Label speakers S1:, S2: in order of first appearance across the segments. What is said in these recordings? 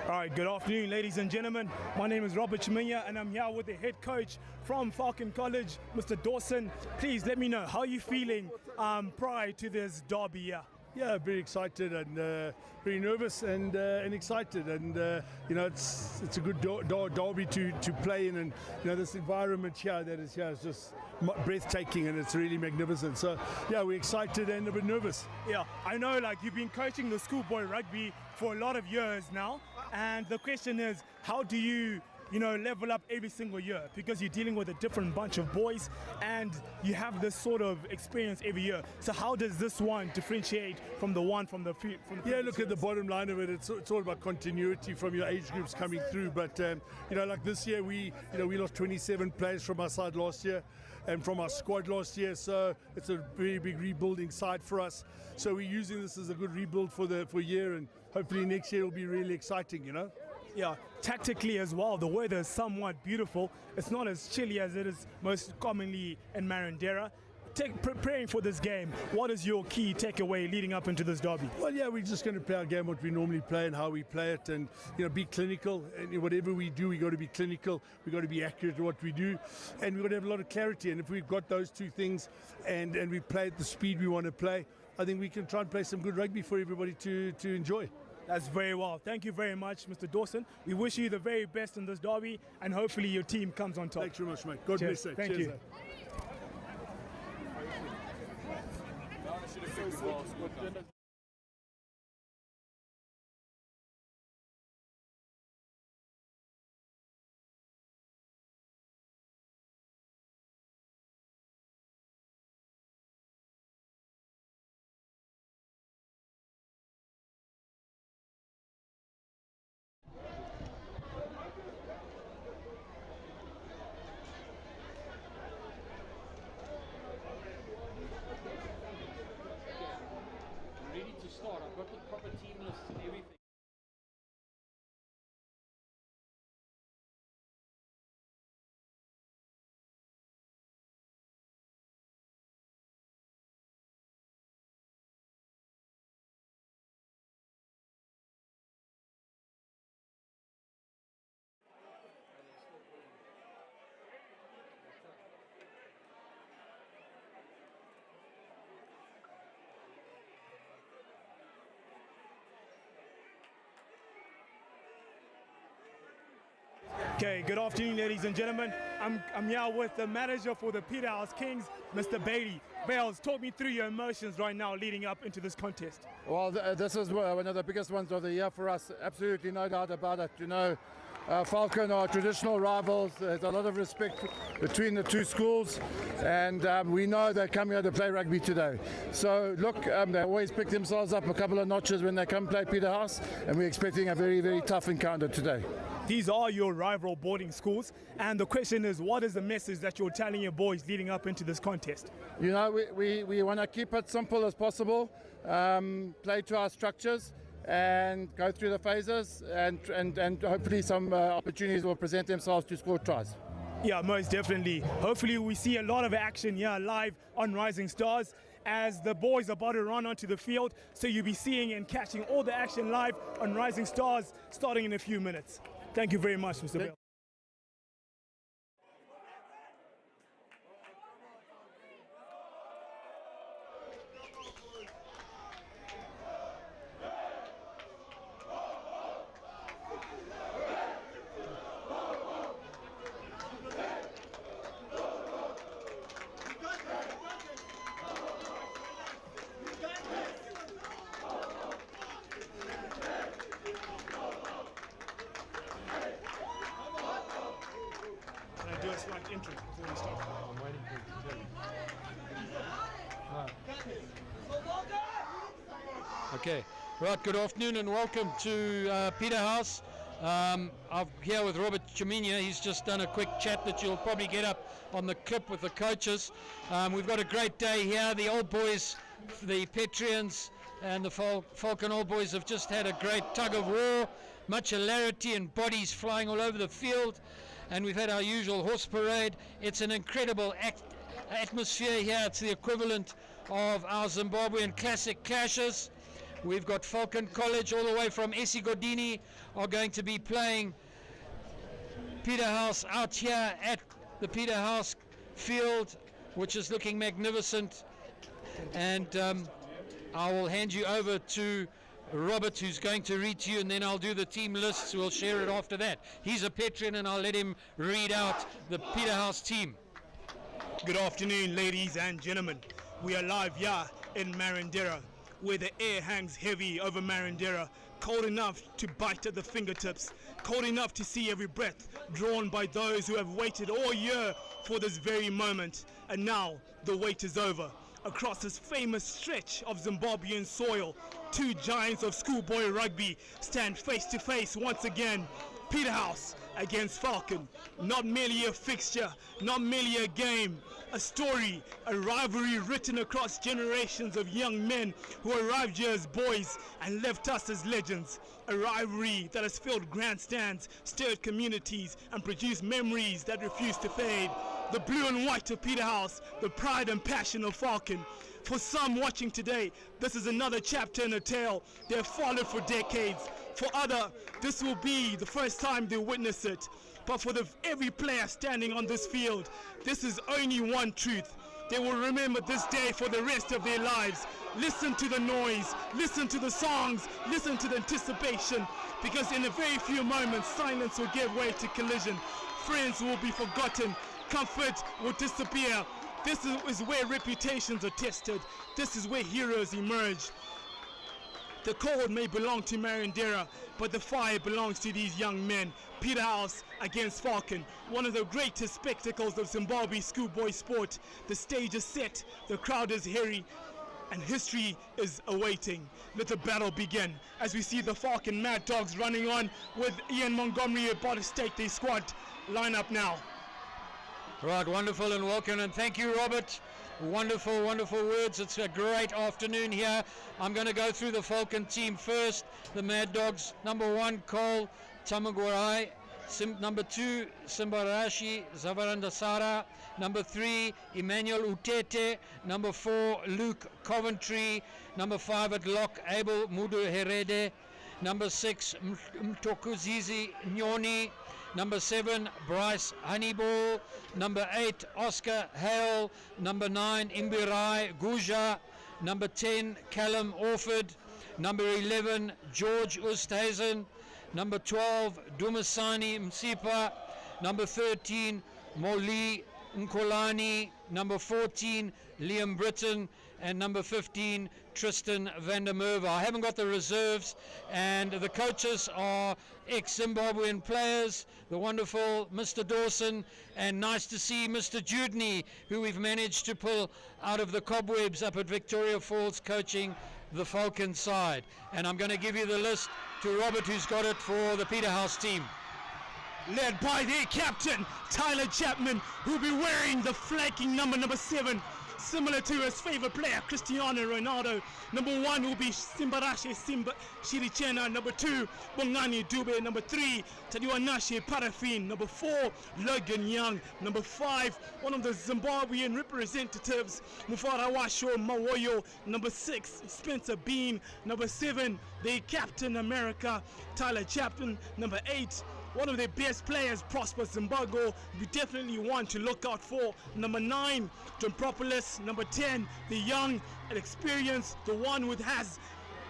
S1: All right, good afternoon, ladies and gentlemen. My name is Robert Chiminya, and I'm here with the head coach from Falcon College, Mr. Dawson. Please let me know, how are you feeling prior to this derby here?
S2: Yeah, very excited and very nervous and excited, and it's a good derby to play in, and this environment here that is here is just breathtaking, and it's really magnificent. So yeah, we're excited and a bit nervous.
S1: Yeah, I know, like, you've been coaching the schoolboy rugby for a lot of years now, and the question is, how do you level up every single year, because you're dealing with a different bunch of boys and you have this sort of experience every year? So how does this one differentiate from the one from the
S2: Yeah, look at the bottom line of it. It's all about continuity from your age groups coming through. But like this year, we lost 27 players from our side last year and from our squad last year. So it's a very big rebuilding side for us. So we're using this as a good rebuild for year, and hopefully next year will be really exciting.
S1: Yeah, tactically as well, the weather is somewhat beautiful. It's not as chilly as it is most commonly in Marandera. Preparing for this game, what is your key takeaway leading up into this derby?
S2: Well, yeah, we're just going to play our game what we normally play and how we play it, and be clinical. And whatever we do, we got to be clinical. We got to be accurate at what we do, and we got to have a lot of clarity. And if we've got those two things, and we play at the speed we want to play, I think we can try and play some good rugby for everybody to enjoy.
S1: That's very well. Thank you very much, Mr. Dawson. We wish you the very best in this derby, and hopefully your team comes on top.
S2: Thanks very much, mate. God bless you.
S1: Thank you.
S3: Ready to start. I've got the proper team list and everything.
S1: Okay, good afternoon, ladies and gentlemen. I'm here with the manager for the Peterhouse Kings, Mr. Bailey. Bales, talk me through your emotions right now leading up into this contest.
S4: Well, this is one of the biggest ones of the year for us. Absolutely no doubt about it. Falcon are traditional rivals. There's a lot of respect between the two schools, and we know they're coming here to play rugby today. So look, they always pick themselves up a couple of notches when they come play Peterhouse, and we're expecting a very, very tough encounter today.
S1: These are your rival boarding schools, and the question is, what is the message that you're telling your boys leading up into this contest?
S4: We want to keep it simple as possible, play to our structures, and go through the phases, and hopefully some opportunities will present themselves to score tries.
S1: Yeah, most definitely. Hopefully we see a lot of action here live on Rising Stars as the boys are about to run onto the field. So you'll be seeing and catching all the action live on Rising Stars starting in a few minutes. Thank you very much, Mr. Bell.
S5: Okay. Right, good afternoon and welcome to Peterhouse. I'm here with Robert Chiminia. He's just done a quick chat that you'll probably get up on the clip with the coaches. We've got a great day here. The old boys, the Petrians and the Falcon old boys have just had a great tug of war. Much hilarity and bodies flying all over the field. And we've had our usual horse parade. It's an incredible atmosphere here. It's the equivalent of our Zimbabwean classic clashes. We've got Falcon College all the way from Esigodini are going to be playing Peterhouse out here at the Peterhouse field, which is looking magnificent. And I will hand you over to Robert, who's going to read to you, and then I'll do the team lists. We'll share it after that. He's a Petrian, and I'll let him read out the Peterhouse team.
S1: Good afternoon, ladies and gentlemen. We are live here in Marandera, where the air hangs heavy over Marandera, cold enough to bite at the fingertips, cold enough to see every breath drawn by those who have waited all year for this very moment. And now the wait is over. Across this famous stretch of Zimbabwean soil, two giants of schoolboy rugby stand face to face once again. Peterhouse against Falcon. Not merely a fixture, not merely a game, a story, a rivalry written across generations of young men who arrived here as boys and left us as legends. A rivalry that has filled grandstands, stirred communities, and produced memories that refuse to fade. The blue and white of Peterhouse, the pride and passion of Falcon. For some watching today, this is another chapter in a tale they have followed for decades. For others, this will be the first time they witness it. But for every player standing on this field, this is only one truth. They will remember this day for the rest of their lives. Listen to the noise, listen to the songs, listen to the anticipation, because in a very few moments, silence will give way to collision. Friends will be forgotten, comfort will disappear. This is where reputations are tested. This is where heroes emerge. The cold may belong to Marandera, but the fire belongs to these young men. Peterhouse against Falcon, one of the greatest spectacles of Zimbabwe schoolboy sport. The stage is set, the crowd is hairy, and history is awaiting. Let the battle begin as we see the Falcon Mad Dogs running on with Ian Montgomery about to stake their squad. Line up now.
S5: Right, wonderful and welcome, and thank you, Robert. Wonderful, wonderful words. It's a great afternoon here. I'm going to go through the Falcon team first. The Mad Dogs, number 1, Cole Tamagurai. Number 2, Simbarashi Zavarandasara. Number 3, Emmanuel Utete. Number 4, Luke Coventry. Number 5 at lock, Abel Mudu Herede. Number 6, Mtokuzizi Nyoni. Number 7, Bryce Honeyball. Number 8, Oscar Hale. Number 9, Imbirai Guja. Number 10, Callum Orford. Number 11, George Oosthuizen. Number 12, Dumasani Msipa. Number 13, Moli Nkolani. Number 14, Liam Britton. And number 15, Tristan van der Merwe. I haven't got the reserves, and the coaches are ex-Zimbabwean players, the wonderful Mr. Dawson, and nice to see Mr. Judney, who we've managed to pull out of the cobwebs up at Victoria Falls, coaching the Falcon side. And I'm going to give you the list to Robert, who's got it for the Peterhouse team.
S1: Led by their captain, Tyler Chapman, who'll be wearing the flanking number 7. Similar to his favorite player, Cristiano Ronaldo. Number 1 will be Simbarashi Shirichena. Number 2, Bongani Dube. Number 3, Tadiwanashe Parafin. Number 4, Logan Young. Number 5, one of the Zimbabwean representatives, Mufarawasho Mawoyo. Number 6, Spencer Bean. Number 7, the Captain America, Tyler Chapman. Number 8, one of their best players, Prosper Zimbabwe, we definitely want to look out for. Number 9, Dompropolis. Number 10, the young and experienced, the one who has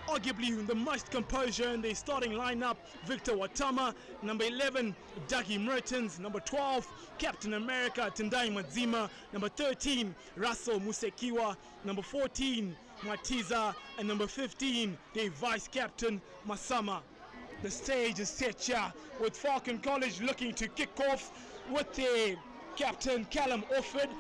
S1: arguably the most composure in their starting lineup, Victor Watama. Number 11, Dougie Mertens. Number 12, Captain America, Tendai Madzima. Number 13, Russell Musekiwa. Number 14, Matiza. And number 15, the Vice Captain, Masama. The stage is set here with Falcon College looking to kick off with their captain Callum Orford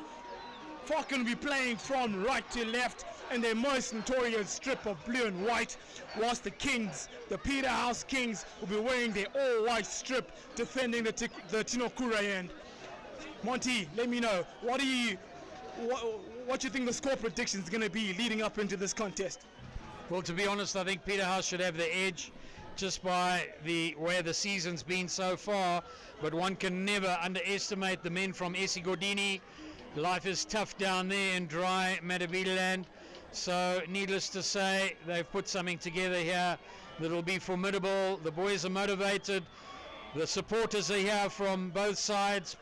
S1: Falcon will be playing from right to left in their most notorious strip of blue and white, whilst the Kings, the Peterhouse Kings, will be wearing their all-white strip, defending the Tinokura end. Monty, let me know, what you think the score prediction is going to be leading up into this contest?
S5: Well, to be honest, I think Peterhouse should have the edge just by the way the season's been so far, but one can never underestimate the men from Esigodini. Life is tough down there in dry Matabeleland, so needless to say, they've put something together here that'll be formidable. The boys are motivated, the supporters are here from both sides,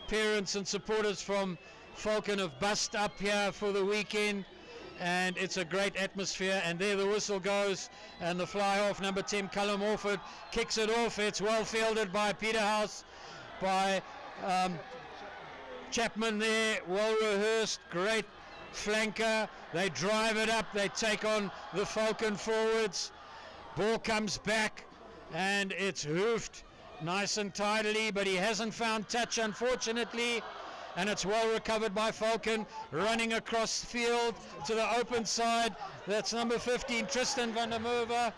S5: parents and supporters from Falcon have bussed up here for the weekend, and it's a great atmosphere. And there the whistle goes, and the fly off, number 10 Callum Orford kicks it off. It's well fielded by Peterhouse, by Chapman there, well rehearsed, great flanker. They drive it up, they take on the Falcon forwards. Ball comes back and it's hoofed nice and tidily, but he hasn't found touch, unfortunately, and it's well recovered by Falcon, running across the field to the open side. That's number 15 Tristan van der Merwe.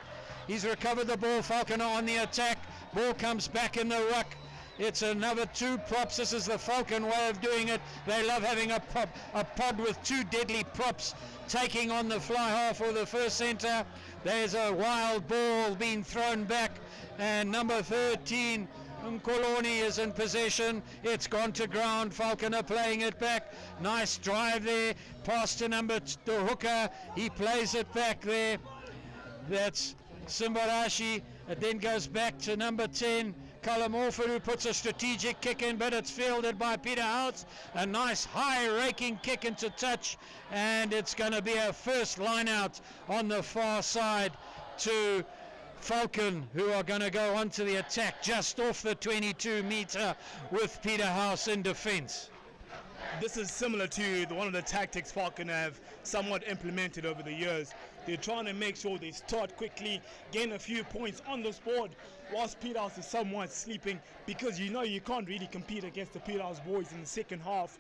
S5: He's recovered the ball. Falcon are on the attack. Ball comes back in the ruck. It's another 2 props. This is the Falcon way of doing it. They love having a pod with 2 deadly props taking on the fly half or the first centre. There's a wild ball being thrown back, and number 13 Nkoloni is in possession. It's gone to ground. Falcon are playing it back. Nice drive there. Pass to number the hooker. He plays it back there. That's Simbarashi. It then goes back to number 10 Callum Orford, who puts a strategic kick in, but it's fielded by Peterhouse. A nice high raking kick into touch, and it's going to be a first line out on the far side to Falcon, who are going to go onto the attack just off the 22 metre with Peterhouse in defence.
S1: This is similar to one of the tactics Falcon have somewhat implemented over the years. They're trying to make sure they start quickly, gain a few points on this board, whilst Peterhouse is somewhat sleeping, because you know you can't really compete against the Peterhouse boys in the second half.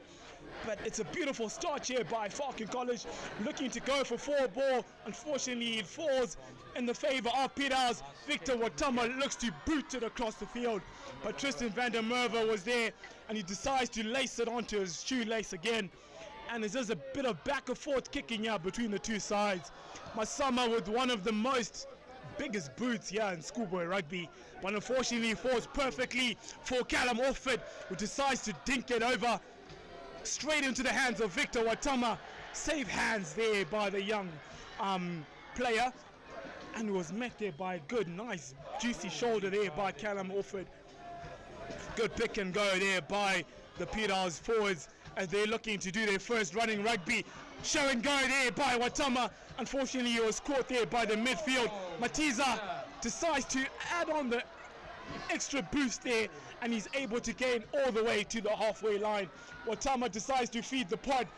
S1: But it's a beautiful start here by Falcon College, looking to go for 4 ball. Unfortunately, it falls in the favour of Peterhouse. Victor Watama looks to boot it across the field, but Tristan van der Merwe was there, and he decides to lace it onto his shoelace again. And there's just a bit of back and forth kicking out between the two sides. Masama with one of the biggest boots here in schoolboy rugby, but unfortunately falls perfectly for Callum Orford, who decides to dink it over straight into the hands of Victor Watama. Safe hands there by the young player, and was met there by a good, nice, juicy shoulder there by Callum Orford. Good pick and go there by the Peterhouse forwards as they're looking to do their first running rugby. Show and go there by Watama. Unfortunately, he was caught there by the midfield. Matiza decides to add on the extra boost there, and he's able to gain all the way to the halfway line. Watama decides to feed the pod.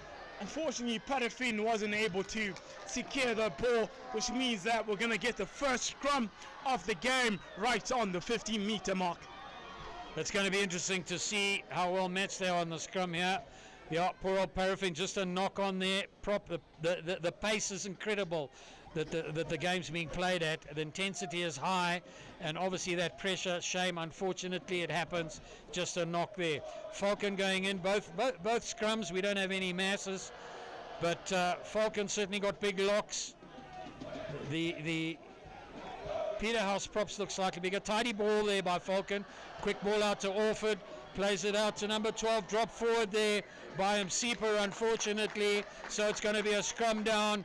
S1: Unfortunately, Patterfin wasn't able to secure the ball, which means that we're going to get the first scrum of the game right on the 15-metre mark.
S5: It's going to be interesting to see how well matched they are on the scrum here. Yeah, poor old Paraffin, just a knock on there. The pace is incredible that the game's being played at. The intensity is high, and obviously that pressure, shame, unfortunately it happens. Just a knock there. Falcon going in, both scrums. We don't have any masses, but Falcon certainly got big locks. The Peterhouse props looks like a bigger tidy ball there by Falcon. Quick ball out to Orford, plays it out to number 12, drop forward there by Msipa, unfortunately. So it's going to be a scrum down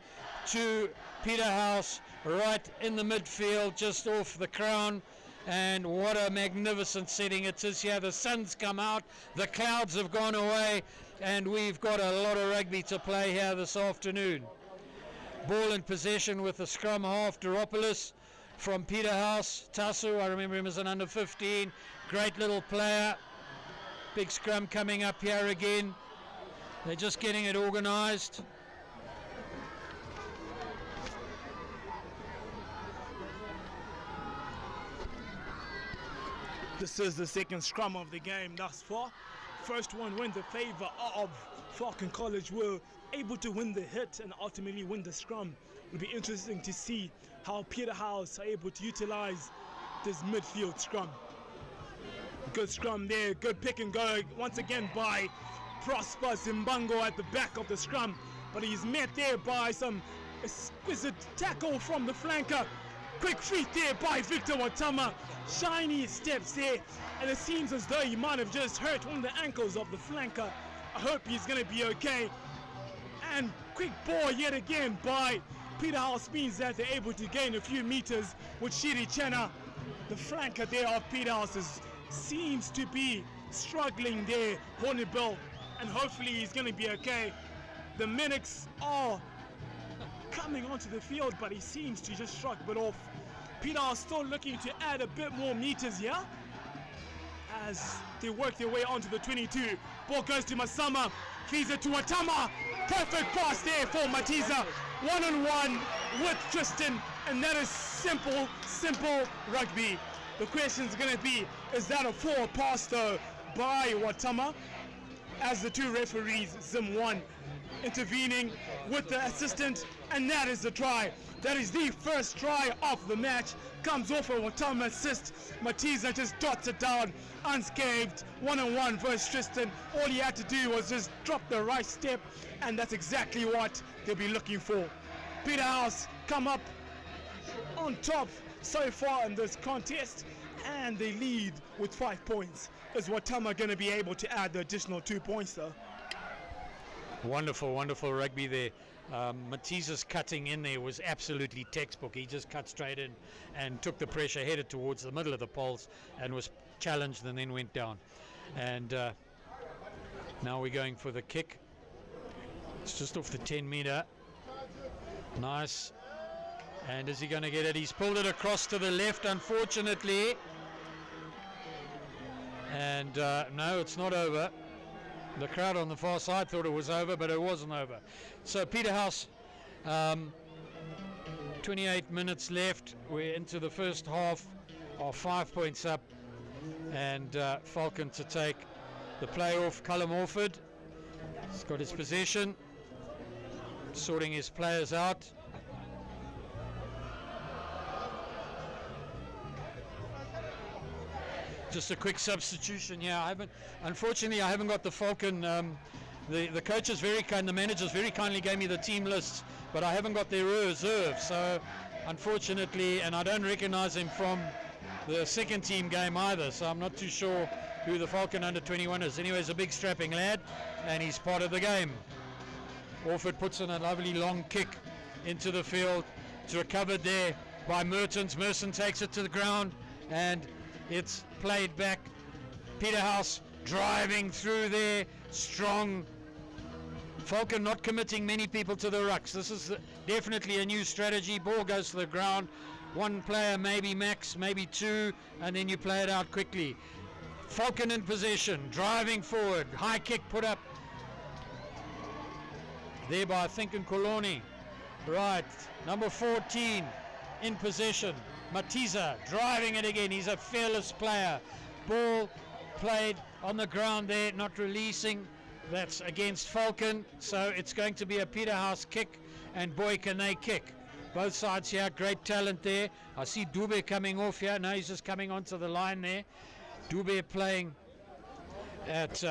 S5: to Peterhouse right in the midfield, just off the crown. And what a magnificent setting it is here. The sun's come out, the clouds have gone away, and we've got a lot of rugby to play here this afternoon. Ball in possession with the scrum half, Duropoulos from Peterhouse. Tasu, I remember him as an under 15, great little player. Big scrum coming up here again. They're just getting it organised.
S1: This is the second scrum of the game thus far. first one went in favor of Falcon College, were able to win the hit and ultimately win the scrum. It'll be interesting to see how Peterhouse are able to utilize this midfield scrum. Good scrum there, good pick and go once again by Prosper Zimbango at the back of the scrum, but he's met there by some exquisite tackle from the flanker. Quick feet there by Victor Watama, shiny steps there, and it seems as though he might have just hurt one of the ankles of the flanker. I hope he's going to be okay. And quick ball yet again by Peterhouse means that they're able to gain a few meters with Shiri Chena. The flanker there of Peterhouse seems to be struggling there, Hornibill, and hopefully he's going to be okay. The Minix are coming onto the field, but he seems to just shrug it off. Peterhouse still looking to add a bit more meters here as they work their way onto the 22. Ball goes to Masama, feeds it to Watama. Perfect pass there for Matiza. One-on-one with Tristan, and that is simple rugby. The question is going to be, is that a forward pass though by Watama? As the two referees, Zim 1, intervening with the assistant, and that is the try. That is the first try of the match. Comes off a Watama assist. Matiza just dots it down unscathed. One-on-one versus Tristan. All he had to do was just drop the right step, and that's exactly what they'll be looking for. Peterhouse come up on top so far in this contest, and they lead with 5 points. Is Watama going to be able to add the additional 2 points though?
S5: Wonderful rugby there. Matiza's cutting in there was absolutely textbook. He just cut straight in and took the pressure, headed towards the middle of the poles, and was challenged and then went down. And now we're going for the kick. It's just off the 10 meter. Nice. And is he going to get it? He's pulled it across to the left, unfortunately. And no, it's not over. The crowd on the far side thought it was over, but it wasn't over. So Peterhouse, 28 minutes left. We're into the first half, are 5 points up, and Falcon to take the play off. Callum Orford, he's got his possession, sorting his players out. Just a quick substitution here. Unfortunately, I haven't got the Falcon. The coaches very kind, the managers very kindly gave me the team lists, but I haven't got their reserve. So, unfortunately, and I don't recognise him from the second team game either. So I'm not too sure who the Falcon under 21 is. Anyway, he's a big strapping lad, and he's part of the game. Orford puts in a lovely long kick into the field. It's recovered there by Mertens. Merson takes it to the ground, and it's played back. Peterhouse driving through there, strong. Falcon not committing many people to the rucks. This is definitely a new strategy. Ball goes to the ground. One player, maybe max, maybe two, and then you play it out quickly. Falcon in possession, driving forward. High kick put up there by Thinkin Koloni. Right, number 14 in possession. Matiza driving it again. He's a fearless player. Ball played on the ground there, not releasing. That's against Falcon, so it's going to be a Peterhouse kick, and boy can they kick. Both sides here, great talent there. I see Dube coming off here. No, he's just coming onto the line there. Dube playing at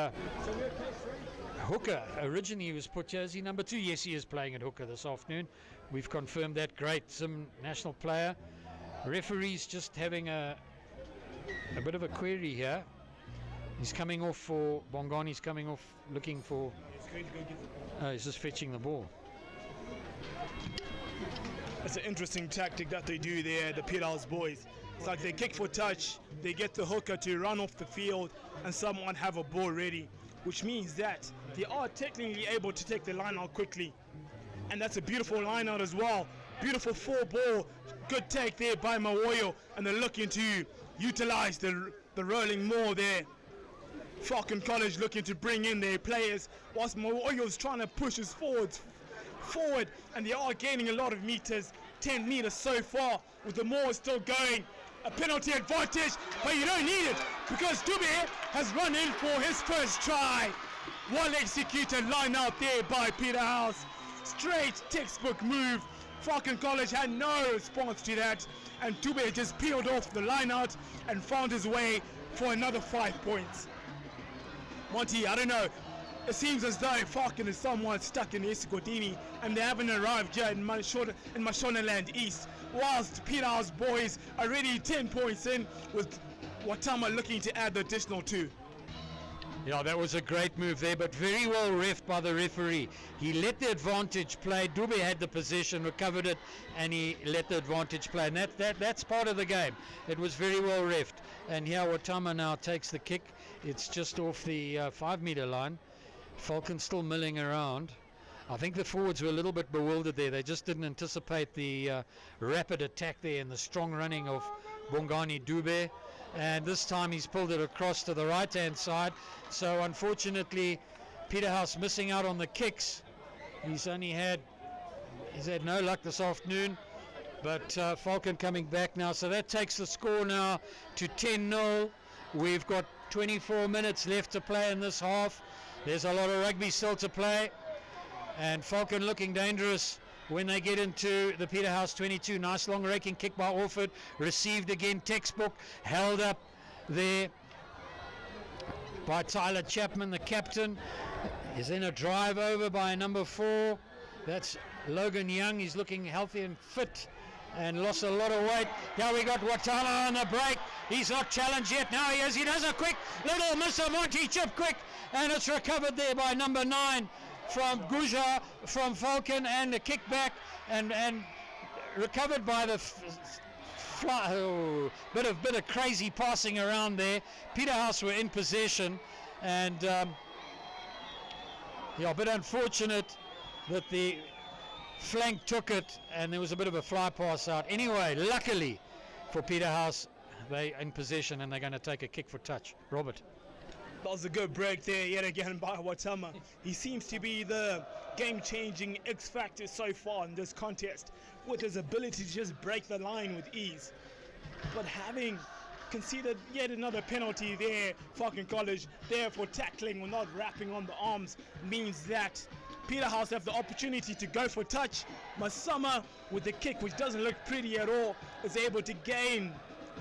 S5: hooker. Originally he was put here. Is he number 2? Yes, he is playing at hooker this afternoon. We've confirmed that. Great, some national player. Referee's just having a bit of a query here. He's coming off for Bongon. He's coming off looking for. He's just fetching the ball.
S1: It's an interesting tactic that they do there, the Peterhouse boys. It's like they kick for touch, they get the hooker to run off the field, and someone have a ball ready, which means that they are technically able to take the line out quickly. And that's a beautiful line out as well. Beautiful 4-ball, good take there by Mawoyo, and they're looking to utilize the rolling more there. Falcon College looking to bring in their players, whilst Mawoyo's trying to push us forward, and they are gaining a lot of meters, 10 meters so far, with the more still going. a penalty advantage, but you don't need it because Dube has run in for his first try. Well executed line out there by Peterhouse. Straight textbook move. Falcon College had no response to that, and Dube just peeled off the line out and found his way for another 5 points. Monty, I don't know. It seems as though Falcon is somewhat stuck in Isigodini and they haven't arrived yet in Mashonaland East, whilst Peterhouse boys are already 10 points in, with Watama looking to add the additional 2.
S5: Yeah, that was a great move there, but very well reffed by the referee. He let the advantage play. Dube had the possession, recovered it, and he let the advantage play. And that's part of the game. It was very well reffed. And here Watama now takes the kick. It's just off the 5-meter line. Falcon still milling around. I think the forwards were a little bit bewildered there. They just didn't anticipate the rapid attack there and the strong running of Bongani Dube. And this time he's pulled it across to the right-hand side. So unfortunately, Peterhouse missing out on the kicks. He's had no luck this afternoon. But Falcon coming back now. So that takes the score now to 10-0. We've got 24 minutes left to play in this half. There's a lot of rugby still to play. And Falcon looking dangerous when they get into the Peterhouse 22. Nice long raking kick by Orford. Received again, textbook. Held up there by Tyler Chapman, the captain. Is in a drive over by number 4. That's Logan Young. He's looking healthy and fit and lost a lot of weight. Now we got Watala on the break. He's not challenged yet. Now he is. He does a quick little Mr. Monty chip quick. And it's recovered there by number 9 from Guja from Falcon, and a kick back and recovered by the bit of crazy passing around there. Peterhouse were in possession, and a bit unfortunate that the flank took it and there was a bit of a fly pass out. Anyway, luckily for Peterhouse, they in possession and they're going to take a kick for touch. Robert.
S1: That was a good break there yet again by Watama. He seems to be the game-changing X-factor so far in this contest, with his ability to just break the line with ease. But having conceded yet another penalty there, Falcon College, there for tackling or not wrapping on the arms, means that Peterhouse have the opportunity to go for touch. Masama, with the kick, which doesn't look pretty at all, is able to gain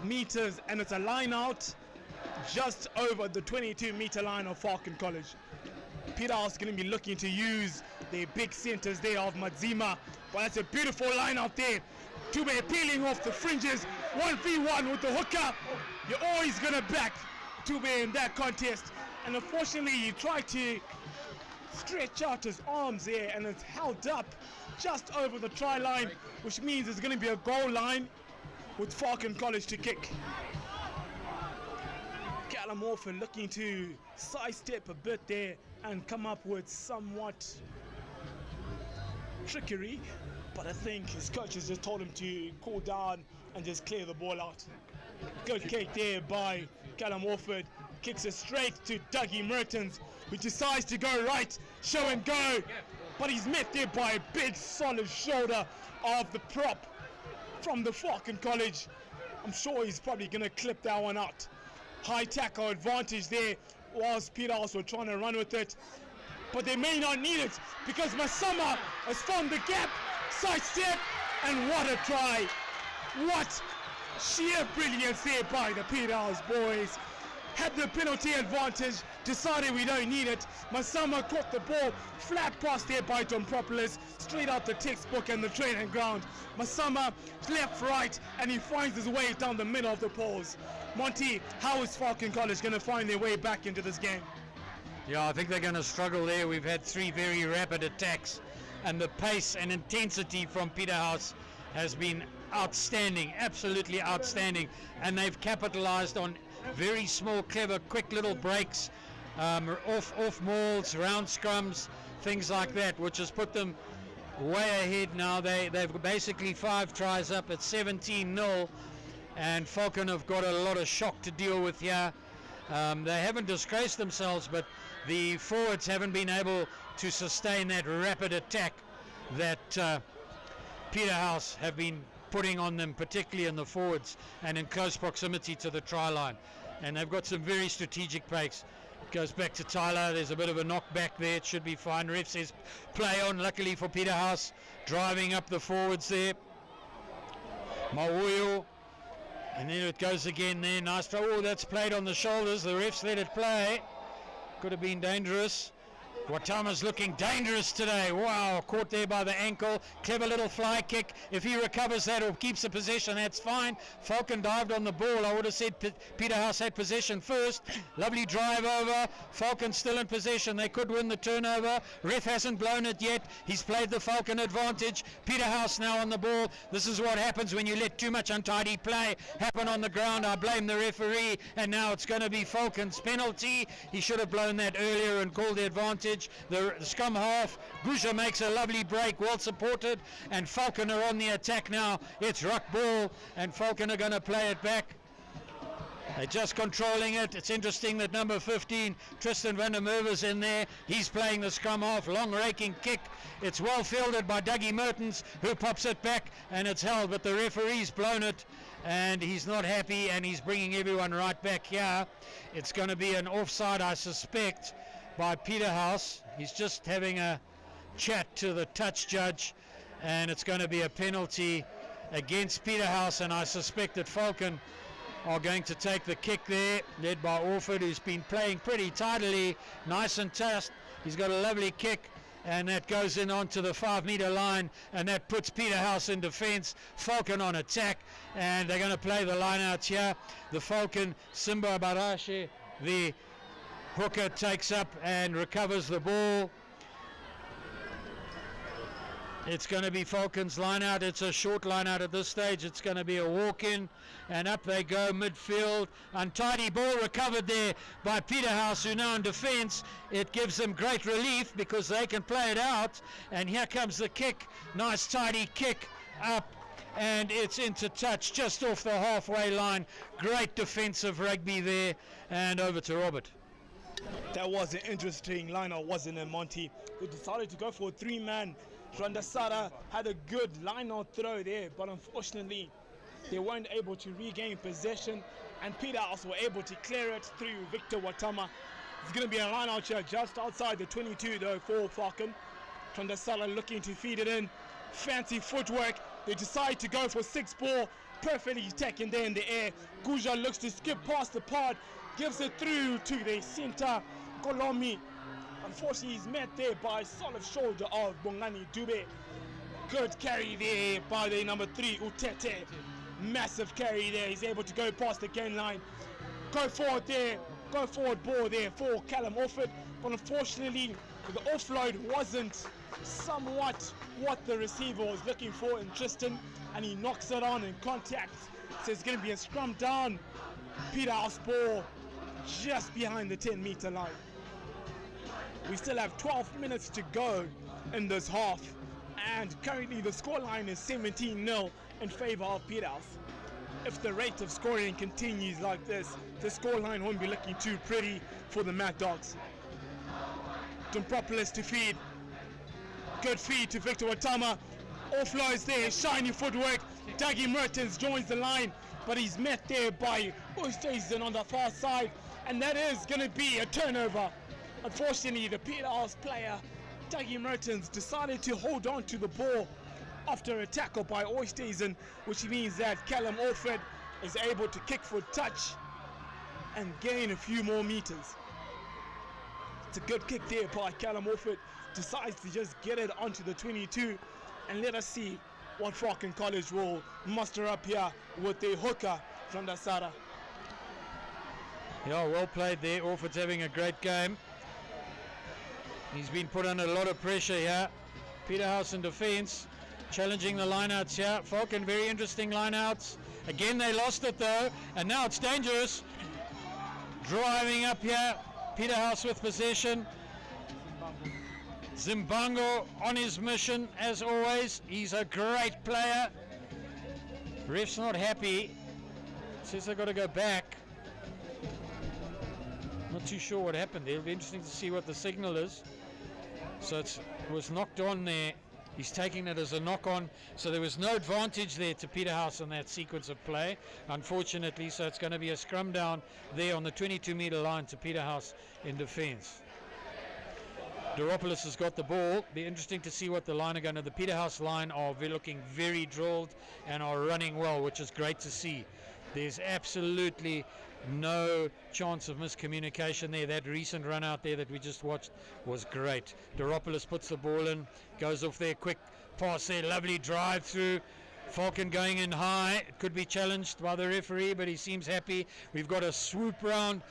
S1: meters, and it's a line out just over the 22-meter line of Falcon College. Peterhouse is going to be looking to use their big centers there of Madzima, but that's a beautiful line out there. Tube peeling off the fringes, 1v1 with the hooker. You're always going to back Tube in that contest, and unfortunately he tried to stretch out his arms there and it's held up just over the try line, which means there's going to be a goal line with Falcon College to kick. Callum Orford looking to sidestep a bit there and come up with somewhat trickery, but I think his coaches just told him to cool down and just clear the ball out. Good kick there by Callum Orford. Kicks it straight to Dougie Mertens, who decides to go right, show and go, but he's met there by a big solid shoulder of the prop from the Falcon College. I'm sure he's probably going to clip that one out. High tackle advantage there, whilst Peterhouse were trying to run with it, but they may not need it because Masama has found the gap, sidestep, and what a try. What sheer brilliance there by the Peterhouse boys. Had the penalty advantage, decided we don't need it. Masama caught the ball, flat pass there by Dompropolis, straight out the textbook and the training ground. Masama left, right, and he finds his way down the middle of the poles. Monty, how is Falcon College going to find their way back into this game?
S5: Yeah, I think they're going to struggle there. We've had 3 very rapid attacks, and the pace and intensity from Peterhouse has been outstanding, absolutely outstanding, and they've capitalized on very small, clever, quick little breaks, off mauls, round scrums, things like that, which has put them way ahead now. They've basically 5 tries up at 17-0, and Falcon have got a lot of shock to deal with here. They haven't disgraced themselves, but the forwards haven't been able to sustain that rapid attack that Peterhouse have been putting on them, particularly in the forwards and in close proximity to the try line. And they've got some very strategic breaks. Goes back to Tyler. There's a bit of a knockback there. It should be fine. Ref says play on, luckily for Peterhouse. Driving up the forwards there. Mawuyo. And then it goes again there. Nice throw. Oh, that's played on the shoulders. The refs let it play. Could have been dangerous. Watama's looking dangerous today. Wow, caught there by the ankle. Clever little fly kick. If he recovers that or keeps the possession, that's fine. Falcon dived on the ball. I would have said Peterhouse had possession first. Lovely drive over. Falcon still in possession. They could win the turnover. Ref hasn't blown it yet. He's played the Falcon advantage. Peterhouse now on the ball. This is what happens when you let too much untidy play happen on the ground. I blame the referee, and now it's going to be Falcon's penalty. He should have blown that earlier and called the advantage. The scrum half, Guja makes a lovely break, well supported, and Falcon are on the attack now. It's ruck ball, and Falcon are going to play it back. They're just controlling it. It's interesting that number 15, Tristan van der Merwe's in there. He's playing the scrum half, long raking kick. It's well fielded by Dougie Mertens, who pops it back, and it's held, but the referee's blown it, and he's not happy, and he's bringing everyone right back here. It's going to be an offside, I suspect, by Peterhouse. He's just having a chat to the touch judge, and it's going to be a penalty against Peterhouse, and I suspect that Falcon are going to take the kick there, led by Orford, who's been playing pretty tidily, nice and fast. He's got a lovely kick, and that goes in onto the 5-meter line, and that puts Peterhouse in defense. Falcon on attack, and they're going to play the line out here. The Falcon, Simba Barashe, the hooker, takes up and recovers the ball. It's going to be Falcon's line out. It's a short line out at this stage. It's going to be a walk in, and up they go midfield. Untidy ball recovered there by Peterhouse, who now in defense. It gives them great relief because they can play it out, and here comes the kick. Nice tidy kick up, and it's into touch just off the halfway line. Great defensive rugby there, and over to Robert.
S1: That was an interesting line-out, wasn't it, Monty? They decided to go for a 3-man. Randasara had a good line-out throw there, but unfortunately they weren't able to regain possession, and Peterhouse were able to clear it through Victor Watama. It's going to be a line-out here just outside the 22 though for Falcon. Randasara looking to feed it in. Fancy footwork. They decide to go for 6 ball. Perfectly taken there in the air. Guja looks to skip past the pod. Gives it through to the center, Kolomi. Unfortunately, he's met there by solid shoulder of Bongani Dube. Good carry there by the number 3, Utete. Massive carry there. He's able to go past the gain line. Go forward there. Go forward ball there for Callum Orford. But unfortunately, the offload wasn't somewhat what the receiver was looking for in Tristan, and he knocks it on in contact. So it's going to be a scrum down. Peterhouse ball just behind the 10-meter line. We still have 12 minutes to go in this half, and currently the scoreline is 17-0 in favor of Peterhouse. If the rate of scoring continues like this, the scoreline won't be looking too pretty for the Mad Dogs. Dumpropolis to feed. Good feed to Victor Watama. Offloads there, shiny footwork. Dougie Mertens joins the line, but he's met there by Oosthuizen on the far side, and that is going to be a turnover. Unfortunately, the Peterhouse player, Dougie Mertens, decided to hold on to the ball after a tackle by Oosthuizen, which means that Callum Orford is able to kick for touch and gain a few more meters. It's a good kick there by Callum Orford. Decides to just get it onto the 22, and let us see what Falcon College will muster up here with the hooker from Dasara.
S5: Yeah, well played there. Orford's having a great game. He's been put under a lot of pressure here. Peterhouse in defense, challenging the lineouts here. Falcon, very interesting lineouts. Again, they lost it though, and now it's dangerous. Driving up here, Peterhouse with possession. Zimbango on his mission as always. He's a great player. Ref's not happy. Says they've got to go back. Not too sure what happened there. It'll be interesting to see what the signal is. So it was knocked on there He's taking it as a knock-on, so there was no advantage there to Peterhouse in that sequence of play, unfortunately. So it's going to be a scrum down there on the 22-meter line to Peterhouse in defence. Doropoulos has got the ball. Be interesting to see what the line are going to. The Peterhouse line are looking very drilled and are running well, which is great to see. There's absolutely no chance of miscommunication there. That recent run out there that we just watched was great. Doropoulos puts the ball in, goes off there, quick pass there, lovely drive through. Falcon going in high. It could be challenged by the referee, but he seems happy. We've got a swoop round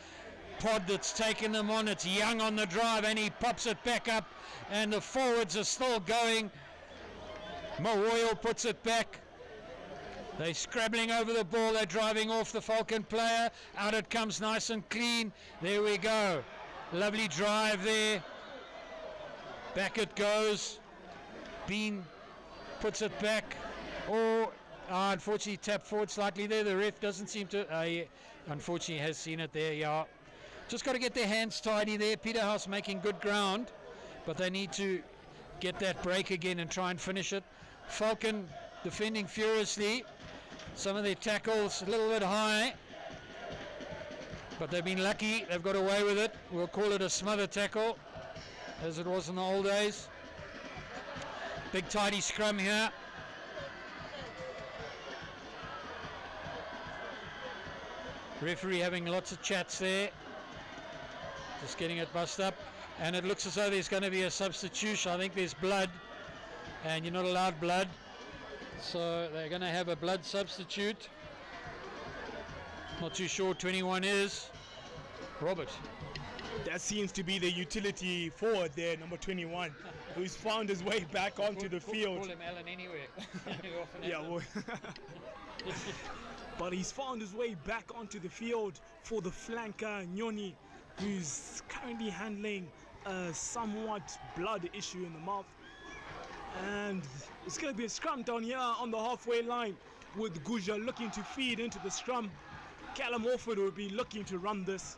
S5: pod that's taken them on. It's Young on the drive, and he pops it back up, and the forwards are still going. Mawoyo puts it back. They're scrabbling over the ball. They're driving off the Falcon player. Out it comes nice and clean. There we go. Lovely drive there. Back it goes. Bean puts it back. Oh, unfortunately tapped forward slightly there. The ref doesn't seem to... unfortunately has seen it there, yeah. Just got to get their hands tidy there. Peterhouse making good ground, but they need to get that break again and try and finish it. Falcon defending furiously. Some of their tackles a little bit high, but they've been lucky. They've got away with it. We'll call it a smother tackle, as it was in the old days. Big tidy scrum here. Referee having lots of chats there. Just getting it bust up. And it looks as though there's going to be a substitution. I think there's blood, and you're not allowed blood. So they're going to have a blood substitute. Not too sure 21 is. Robert.
S1: That seems to be the utility forward there, number 21, who's found his way back onto the field.
S5: Call him Alan anyway.
S1: Yeah, well, but he's found his way back onto the field for the flanker, Nyoni, who's currently handling a somewhat blood issue in the mouth. And it's going to be a scrum down here on the halfway line, with Guja looking to feed into the scrum. Callum Orford will be looking to run this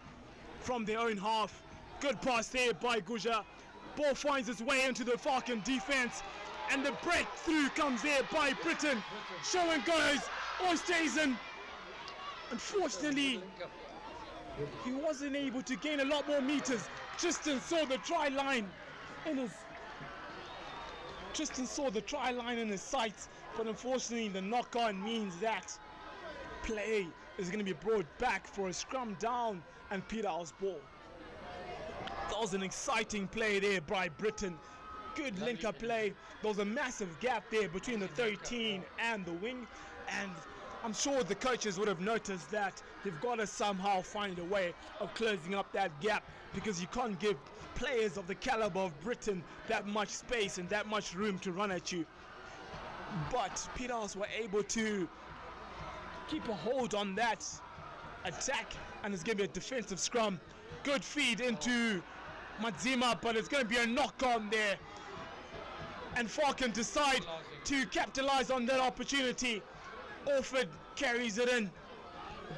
S1: from their own half. Good pass there by Guja. Ball finds its way into the Falcon defense, and the breakthrough comes there by Britain. Show and goes, Oosthuizen. Unfortunately, he wasn't able to gain a lot more meters. Tristan saw the try line in his sights, but unfortunately the knock-on means that play is going to be brought back for a scrum down and Peterhouse ball. That was an exciting play there by Britain. Good link-up play. There was a massive gap there between the 13 and the wing, and I'm sure the coaches would have noticed that they've got to somehow find a way of closing up that gap, because you can't give players of the caliber of Britain that much space and that much room to run at you. But Peterhouse were able to keep a hold on that attack, and it's going to be a defensive scrum. Good feed into Madzima, but it's going to be a knock-on there. And Falcon decide to capitalize on that opportunity. Orford carries it in.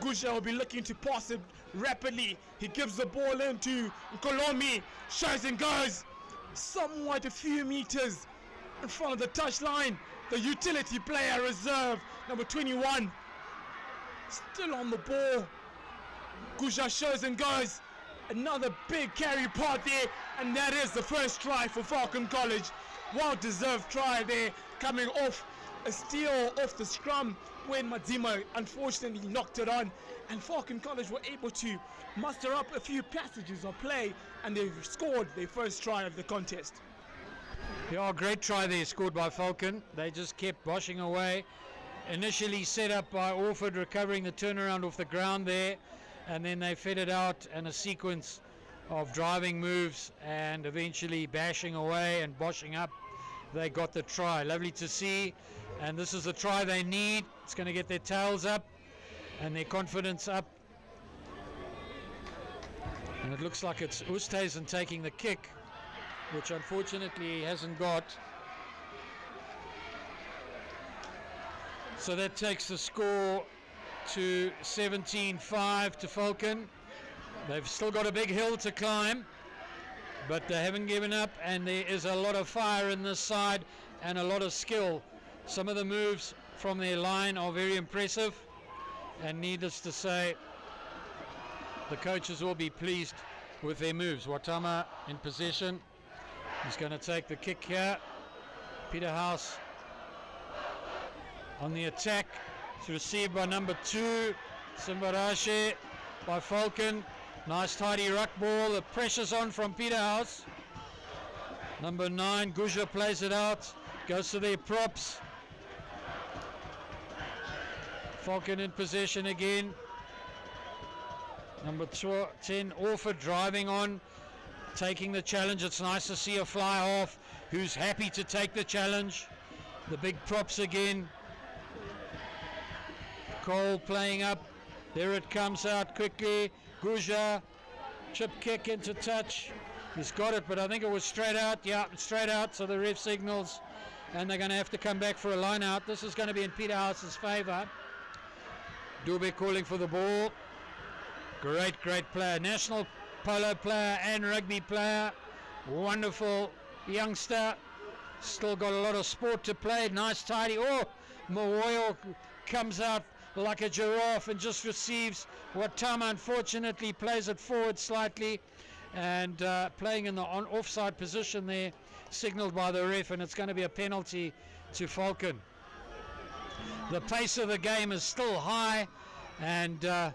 S1: Gusha will be looking to pass it rapidly. He gives the ball into Nkolomi. Shows and goes. Somewhat a few meters in front of the touchline. The utility player reserve, number 21. Still on the ball. Gusha shows and goes. Another big carry part there. And that is the first try for Falcon College. Well-deserved try there, coming off a steal off the scrum when Madzima unfortunately knocked it on, and Falcon College were able to muster up a few passages of play, and they've scored their first try of the contest.
S5: Yeah, great try there scored by Falcon. They just kept boshing away. Initially set up by Orford, recovering the turnaround off the ground there, and then they fed it out in a sequence of driving moves and eventually bashing away and boshing up. They got the try. Lovely to see, and this is the try they need. It's going to get their tails up and their confidence up. And it looks like it's Oosthuizen taking the kick, which unfortunately he hasn't got. So that takes the score to 17-5 to Falcon. They've still got a big hill to climb, but they haven't given up, and there is a lot of fire in this side. and a lot of skill. Some of the moves from their line are very impressive, and needless to say, the coaches will be pleased with their moves. Watama in possession. He's going to take the kick here. Peterhouse on the attack. It's received by number 2, Simbarashe, by Falcon. Nice tidy ruck ball. The pressure's on from Peterhouse. Number 9, Guja plays it out. Goes to their props. Falcon in possession again. Number 10, Orford driving on, taking the challenge. It's nice to see a fly half who's happy to take the challenge. The big props again. Cole playing up. There it comes out quickly. Guja, chip kick into touch. He's got it, but I think it was straight out. Yeah, straight out, so the ref signals, and they're going to have to come back for a line out. This is going to be in Peterhouse's favour. Dube calling for the ball. Great player. National polo player and rugby player. Wonderful youngster. Still got a lot of sport to play. Nice tidy. Oh, Mawoyo comes out like a giraffe and just receives. Watama unfortunately plays it forward slightly, and playing in the offside position there, signalled by the ref, and it's going to be a penalty to Falcon. The pace of the game is still high, and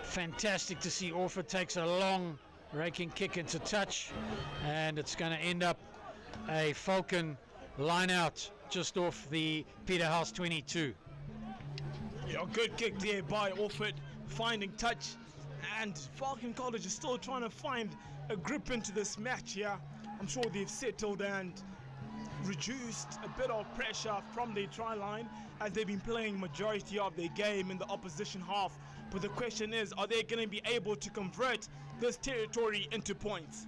S5: fantastic to see Orford takes a long raking kick into touch, and it's going to end up a Falcon line out just off the Peterhouse 22.
S1: Yeah, good kick there by Orford, finding touch, and Falcon College is still trying to find a grip into this match here. I'm sure they've settled and reduced a bit of pressure from their try line, as they've been playing majority of their game in the opposition half. But the question is, are they going to be able to convert this territory into points?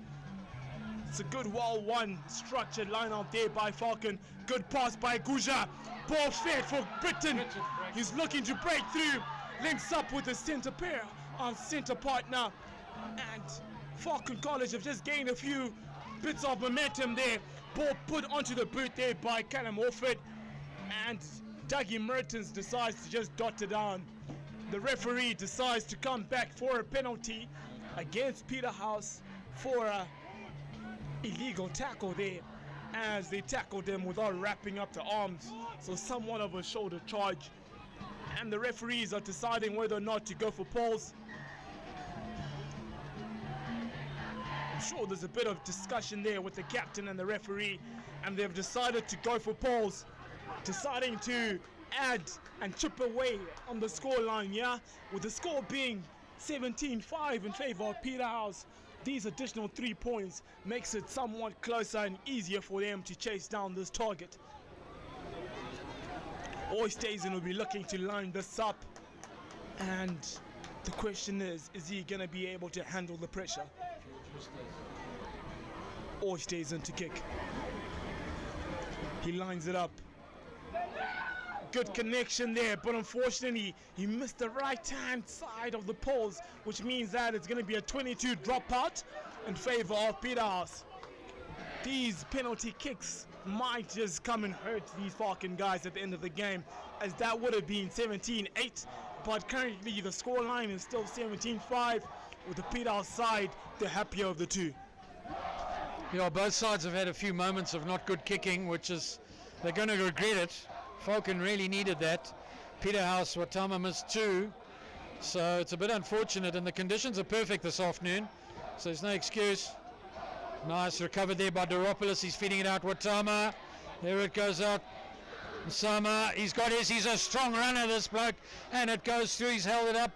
S1: It's a good well-won structured line out there by Falcon. Good pass by Guja. Ball fed for Britain. He's looking to break through. Links up with the centre pair on centre partner. And Falcon College have just gained a few bits of momentum there. Ball put onto the boot there by Callum Orford. And Dougie Mertens decides to just dot it down. The referee decides to come back for a penalty against Peterhouse for a illegal tackle there, as they tackled them without wrapping up the arms, so somewhat of a shoulder charge, and the referees are deciding whether or not to go for poles. I'm sure there's a bit of discussion there with the captain and the referee, and they've decided to go for poles, deciding to add and chip away on the score line, yeah, with the score being 17-5 in favor of Peterhouse. These additional 3 points makes it somewhat closer and easier for them to chase down this target. Oosthuizen will be looking to line this up, and the question is he going to be able to handle the pressure? Oosthuizen to kick. He lines it up. Good connection there, but unfortunately he missed the right-hand side of the poles, which means that it's going to be a 22 dropout in favor of Peterhouse. These penalty kicks might just come and hurt these Falcon guys at the end of the game, as that would have been 17-8, but currently the scoreline is still 17-5, with the Peterhouse side the happier of the two.
S5: You know, both sides have had a few moments of not good kicking, which is, they're going to regret it. Falcon really needed that. Peterhouse, Watama missed 2, so it's a bit unfortunate, and the conditions are perfect this afternoon, so there's no excuse. Nice recovered there by Doropoulos. He's feeding it out. Watama, there it goes out. Sama, he's got his, he's a strong runner, this bloke, and it goes through. He's held it up.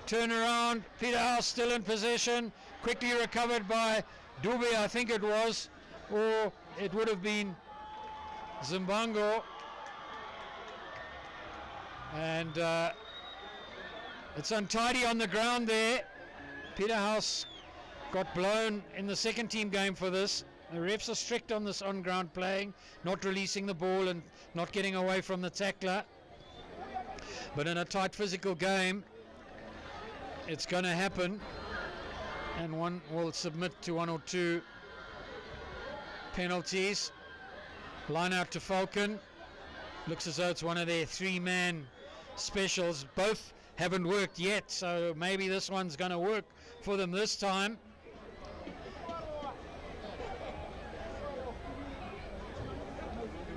S5: Turn around. Peterhouse still in possession, quickly recovered by Dube, I think it was, or it would have been Zimbango. And it's untidy on the ground there. Peterhouse got blown in the second team game for this. The refs are strict on this on-ground playing, not releasing the ball and not getting away from the tackler. But in a tight physical game, it's going to happen, and one will submit to 1 or 2 penalties. Line out to Falcon. Looks as though it's one of their 3-man specials. Both haven't worked yet, so maybe this one's going to work for them this time.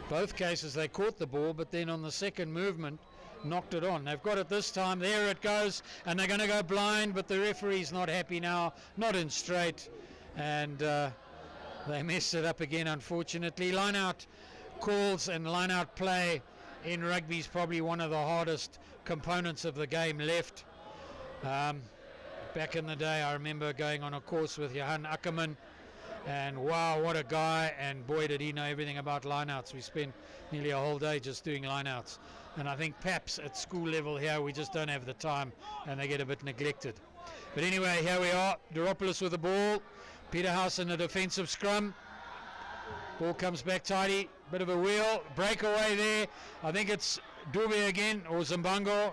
S5: Both cases they caught the ball, but then on the second movement knocked it on. They've got it this time. There it goes, and they're going to go blind, but the referee's not happy now, not in straight, and they messed it up again, unfortunately. Line out calls and line out play in rugby is probably one of the hardest components of the game left. Back in the day, I remember going on a course with Johan Ackerman, and wow, what a guy, and boy did he know everything about lineouts. We spent nearly a whole day just doing lineouts, and I think perhaps at school level here we just don't have the time and they get a bit neglected. But anyway, here we are, Duropoulos with the ball, Peterhouse in a defensive scrum, ball comes back tidy, bit of a wheel, breakaway there, I think it's Dube again, or Zimbango.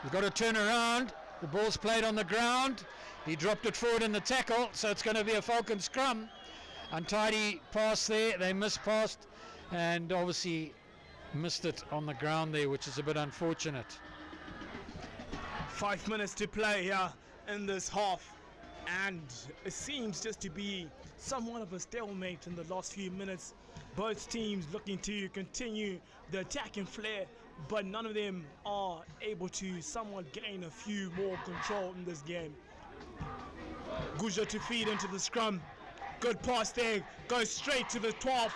S5: He's got to turn around, the ball's played on the ground, he dropped it forward in the tackle, so it's going to be a Falcon scrum. Untidy pass there, they mispassed and obviously missed it on the ground there, which is a bit unfortunate.
S1: 5 minutes to play here in this half, and it seems just to be somewhat of a stalemate in the last few minutes. Both teams looking to continue the attacking flair, but none of them are able to somewhat gain a few more control in this game. Guja to feed into the scrum. Good pass there, goes straight to the 12th.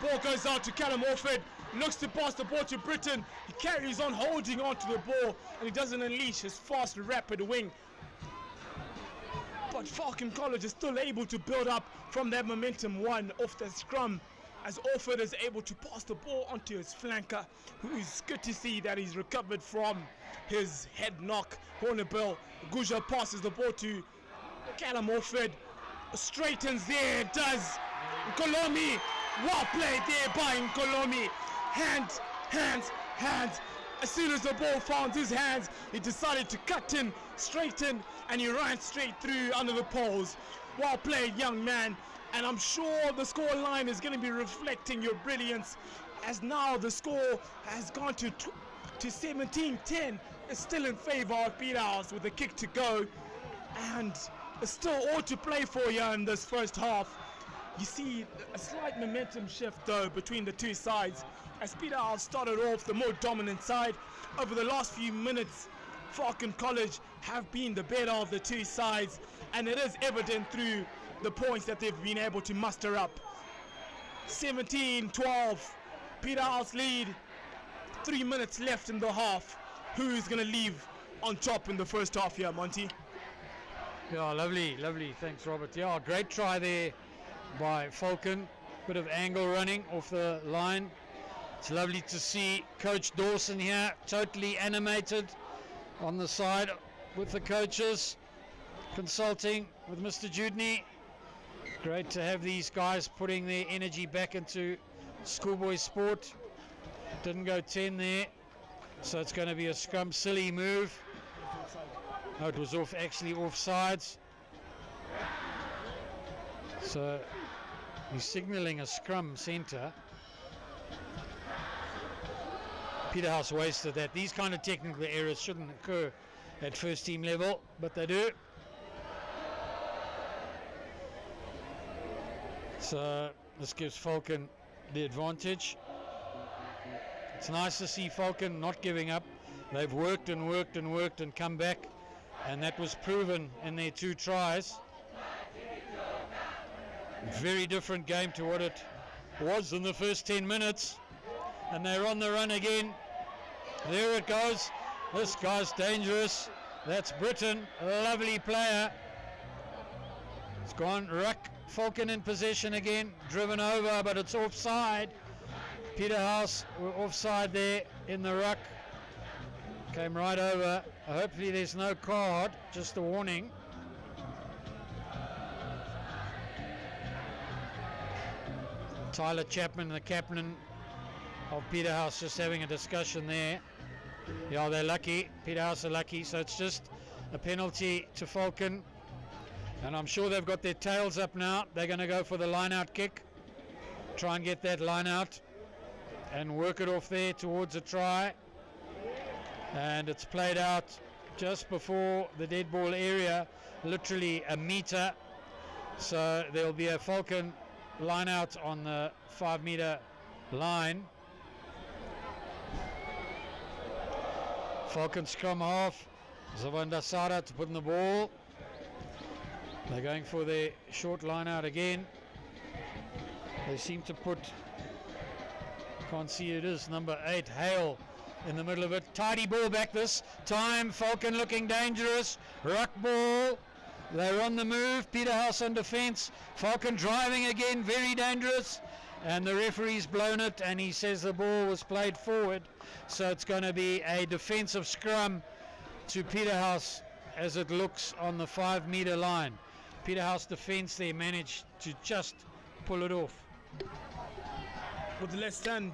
S1: Ball goes out to Callum Orford, looks to pass the ball to Britain. He carries on holding on to the ball, and he doesn't unleash his fast, rapid wing. But Falcon College is still able to build up from that momentum one off the scrum, as Orford is able to pass the ball onto his flanker, who is good to see that he's recovered from his head knock. Hornebill, Guja passes the ball to Callum Orford, straightens there, it does. Nkolomi, well played there by Nkolomi. Hands. As soon as the ball found his hands, he decided to cut in, straighten, and he ran straight through under the poles. Well played, young man. And I'm sure the score line is going to be reflecting your brilliance, as now the score has gone to 17-10. It's still in favor of Peterhouse with a kick to go, and it's still all to play for you in this first half. You see a slight momentum shift though between the two sides, as Peterhouse started off the more dominant side. Over the last few minutes, Falcon College have been the better of the two sides, and it is evident through the points that they've been able to muster up. 17-12, Peterhouse lead, 3 minutes left in the half. Who is going to leave on top in the first half here, Monty?
S5: Yeah, lovely, thanks Robert. Yeah, great try there by Falcon, bit of angle running off the line. It's lovely to see Coach Dawson here, totally animated on the side with the coaches, consulting with Mr. Judney. Great to have these guys putting their energy back into schoolboy sport. Didn't go 10 there, so it's going to be a scrum, silly move. No, it was actually offsides. So he's signalling a scrum centre. Peterhouse wasted that. These kind of technical errors shouldn't occur at first team level, but they do. So this gives Falcon the advantage. It's nice to see Falcon not giving up. They've worked and come back, and that was proven in their 2 tries. Very different game to what it was in the first 10 minutes, and they're on the run again. There it goes. This guy's dangerous. That's Britain, a lovely player. It's gone ruck. Falcon in possession again, driven over, but it's offside. Peterhouse were offside there in the ruck. Came right over. Hopefully there's no card, just a warning. Tyler Chapman, the captain of Peterhouse, just having a discussion there. Yeah, they're lucky. Peterhouse are lucky, so it's just a penalty to Falcon. And I'm sure they've got their tails up now. They're going to go for the line-out kick. try and get that line out and work it off there towards a try. And it's played out just before the dead ball area, literally a meter. So there'll be a Falcon line out on the 5 meter line. Falcon scrum half, Zavanda Sara to put in the ball. They're going for their short line out again. They seem to put, can't see it is, number 8, Hale, in the middle of it. Tidy ball back this time. Falcon looking dangerous. Ruck ball. They're on the move. Peterhouse on defense. Falcon driving again. Very dangerous. And the referee's blown it, and he says the ball was played forward. So it's going to be a defensive scrum to Peterhouse as it looks on the 5 meter line. Peterhouse defense, they managed to just pull it off.
S1: With less than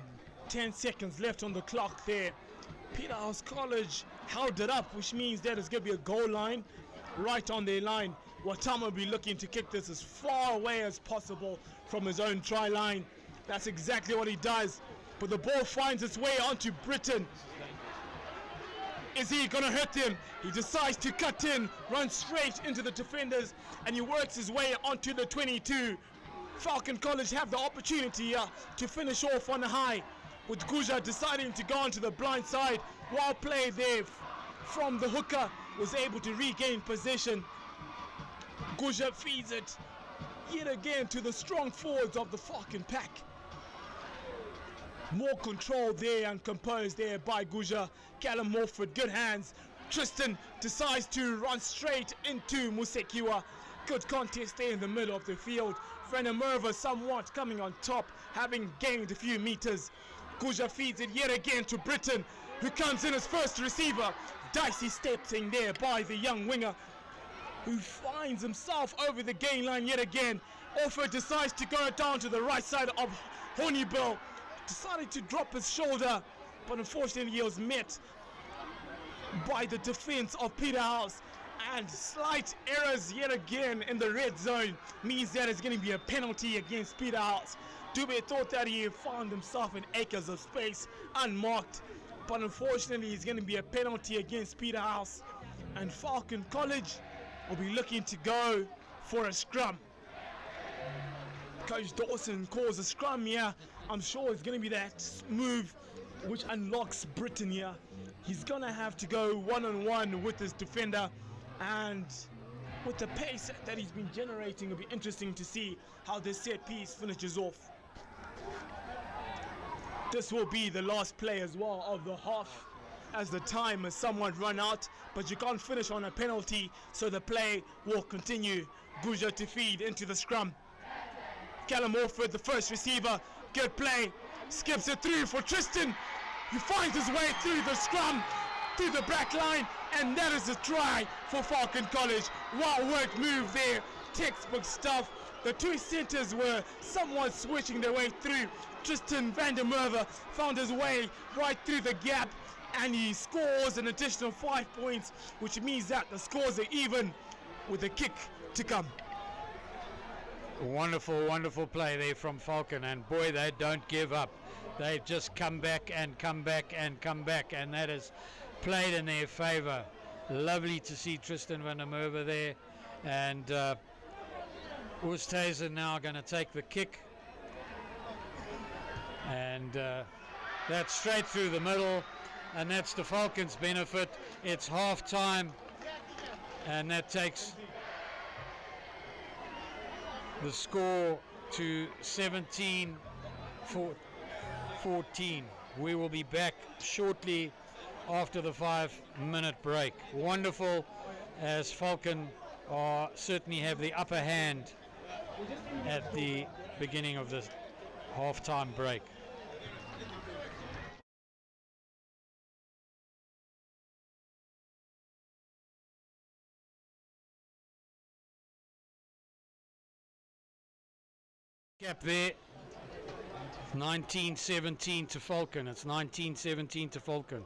S1: 10 seconds left on the clock there, Peterhouse College held it up, which means that it's going to be a goal line right on their line. Watama will be looking to kick this as far away as possible from his own try line. That's exactly what he does. But the ball finds its way onto Britain. Is he going to hurt them? He decides to cut in, run straight into the defenders, and he works his way onto the 22. Falcon College have the opportunity to finish off on a high, with Guja deciding to go onto the blind side. While play there from the hooker was able to regain possession. Guja feeds it yet again to the strong forwards of the Falcon pack. More control there and composed there by Guja. Callum Morford, good hands. Tristan decides to run straight into Musekiwa. Good contest there in the middle of the field. Merva somewhat coming on top, having gained a few meters. Guja feeds it yet again to Britain, who comes in as first receiver. Dicey steps in there by the young winger, who finds himself over the gain line yet again. Offer decides to go down to the right side of Honeybill. Decided to drop his shoulder, but unfortunately he was met by the defense of Peterhouse. And slight errors yet again in the red zone means that it's going to be a penalty against Peterhouse. Dube thought that he found himself in acres of space unmarked, but unfortunately it's going to be a penalty against Peterhouse, and Falcon College will be looking to go for a scrum. Coach Dawson calls a scrum here. I'm sure it's going to be that move which unlocks Britain here. He's going to have to go one-on-one with his defender, and with the pace that he's been generating, it'll be interesting to see how this set piece finishes off. This will be the last play as well of the half, as the time has somewhat run out, but you can't finish on a penalty, so the play will continue. Guja to feed into the scrum. Callum Morford, the first receiver, good play, skips it through for Tristan. He finds his way through the scrum, through the back line, and that is a try for Falcon College. Well worked move there, textbook stuff. The two centers were somewhat switching their way through. Tristan Merva found his way right through the gap, and he scores an additional 5 points, which means that the scores are even with a kick to come.
S5: Wonderful, wonderful play there from Falcon, and boy, they don't give up. They've just come back and come back and come back, and that is played in their favor. Lovely to see Tristan van der Merwe there, and Oosthuizen now going to take the kick, and that's straight through the middle, and that's the Falcons' benefit. It's half time, and that takes the score to 17-14. We will be back shortly after the 5-minute break. Wonderful, as Falcon certainly have the upper hand at the beginning of this half-time break. Gap there, 19-17 to Falcon. It's 19-17 to Falcon.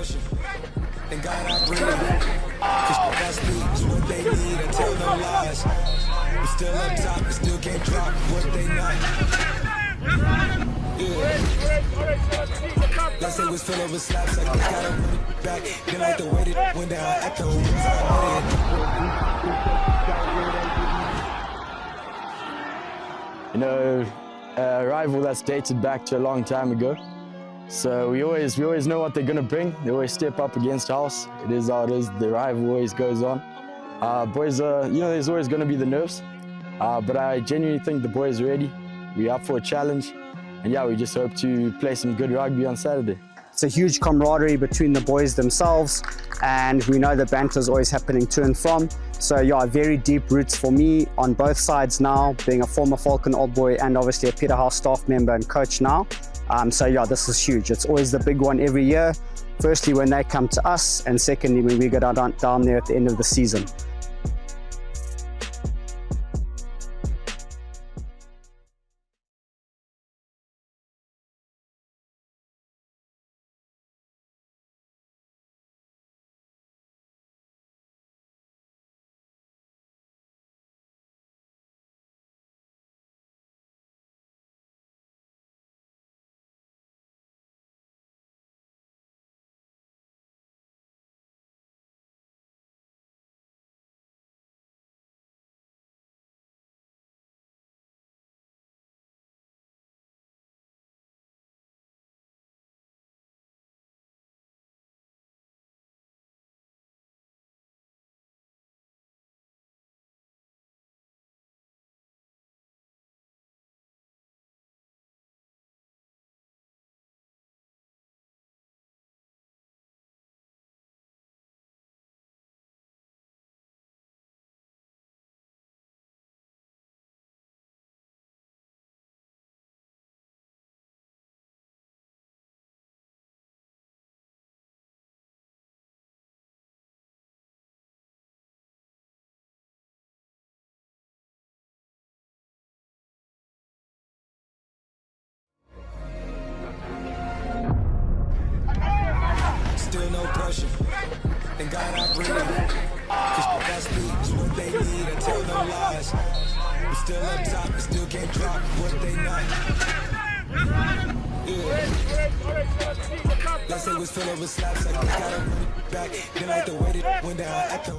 S6: pressure. And God, I breathe. Cause I speak is what they need. I tell no lies. I'm still up top, and still can't drop what they not. Yeah. Last day was filled over slaps, like I gotta run it back. Then like the way that went down at the wings,
S7: You know, a rival that's dated back to a long time ago. So we always know what they're gonna bring. They always step up against house. It is how it is. The rival always goes on. Boys are, you know, there's always gonna be the nerves. But I genuinely think the boys are ready. We're up for a challenge. And yeah, we just hope to play some good rugby on Saturday.
S8: It's a huge camaraderie between the boys themselves, and we know the banter is always happening to and from. So yeah, very deep roots for me on both sides now, being a former Falcon old boy and obviously a Peterhouse staff member and coach now. So yeah, this is huge. It's always the big one every year. Firstly, when they come to us, and secondly, when we go down there at the end of the season.
S6: Still no pressure. And God, I breathe. Cause I speak is what they need. I tell no lies. I'm still up top, and still can't drop what they not. Yeah. Last day was filled over slaps, like I gotta run it back. Then like the way that went down at the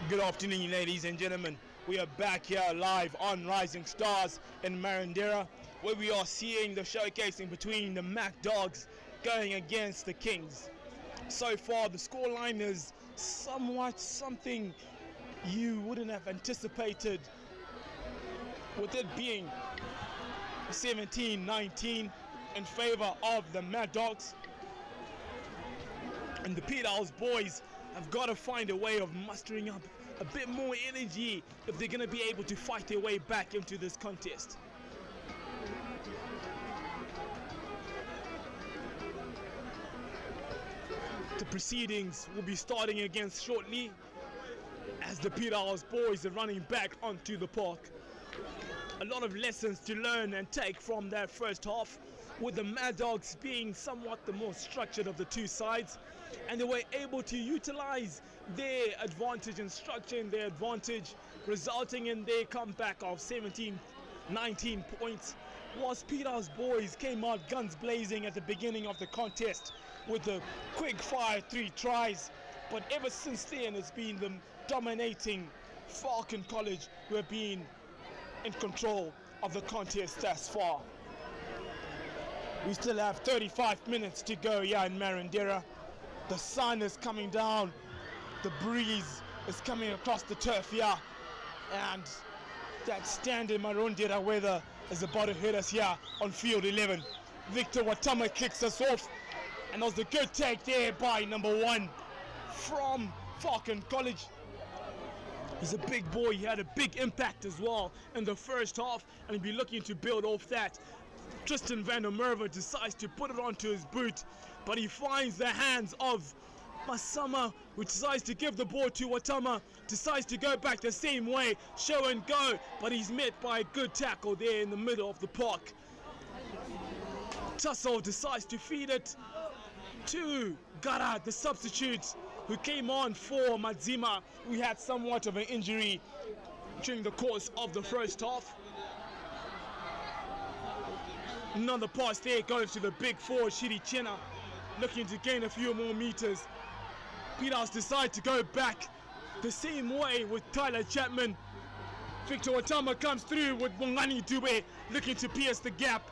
S1: Good afternoon, ladies and gentlemen. We are back here live on Rising Stars in Marandera, where we are seeing the showcasing between the Mac Dogs going against the Kings. So far, the scoreline is somewhat something you wouldn't have anticipated, with it being 17-19 in favor of the Mad Dogs. And the Peterhouse boys have got to find a way of mustering up a bit more energy if they're going to be able to fight their way back into this contest. The proceedings will be starting again shortly as the Peterhouse boys are running back onto the park. A lot of lessons to learn and take from that first half, with the Mad Dogs being somewhat the more structured of the two sides, and they were able to utilize their advantage and structuring their advantage, resulting in their comeback of 17-19 points, whilst Peterhouse boys came out guns blazing at the beginning of the contest with a quick fire 3 tries. But ever since then, it's been the dominating Falcon College who have been in control of the contest thus far. We still have 35 minutes to go here in Marandera. The sun is coming down, the breeze is coming across the turf here, and That standing Marundira weather is about to hit us here on field 11. Victor Watama kicks us off, and that was a good take there by number 1 from Falcon College. He's a big boy. He had a big impact as well in the first half, and he'll be looking to build off that. Tristan van der Merwe decides to put it onto his boot, but he finds the hands of Masama, who decides to give the ball to Watama, decides to go back the same way, show and go, but he's met by a good tackle there in the middle of the park. Tussle decides to feed it to Gara, the substitute, who came on for Madzima, who had somewhat of an injury during the course of the first half. Another pass there goes to the big 4, Shiri Chena, looking to gain a few more meters. Peterhouse decides to go back the same way with Tyler Chapman. Victor Watama comes through with Bongani Dube looking to pierce the gap.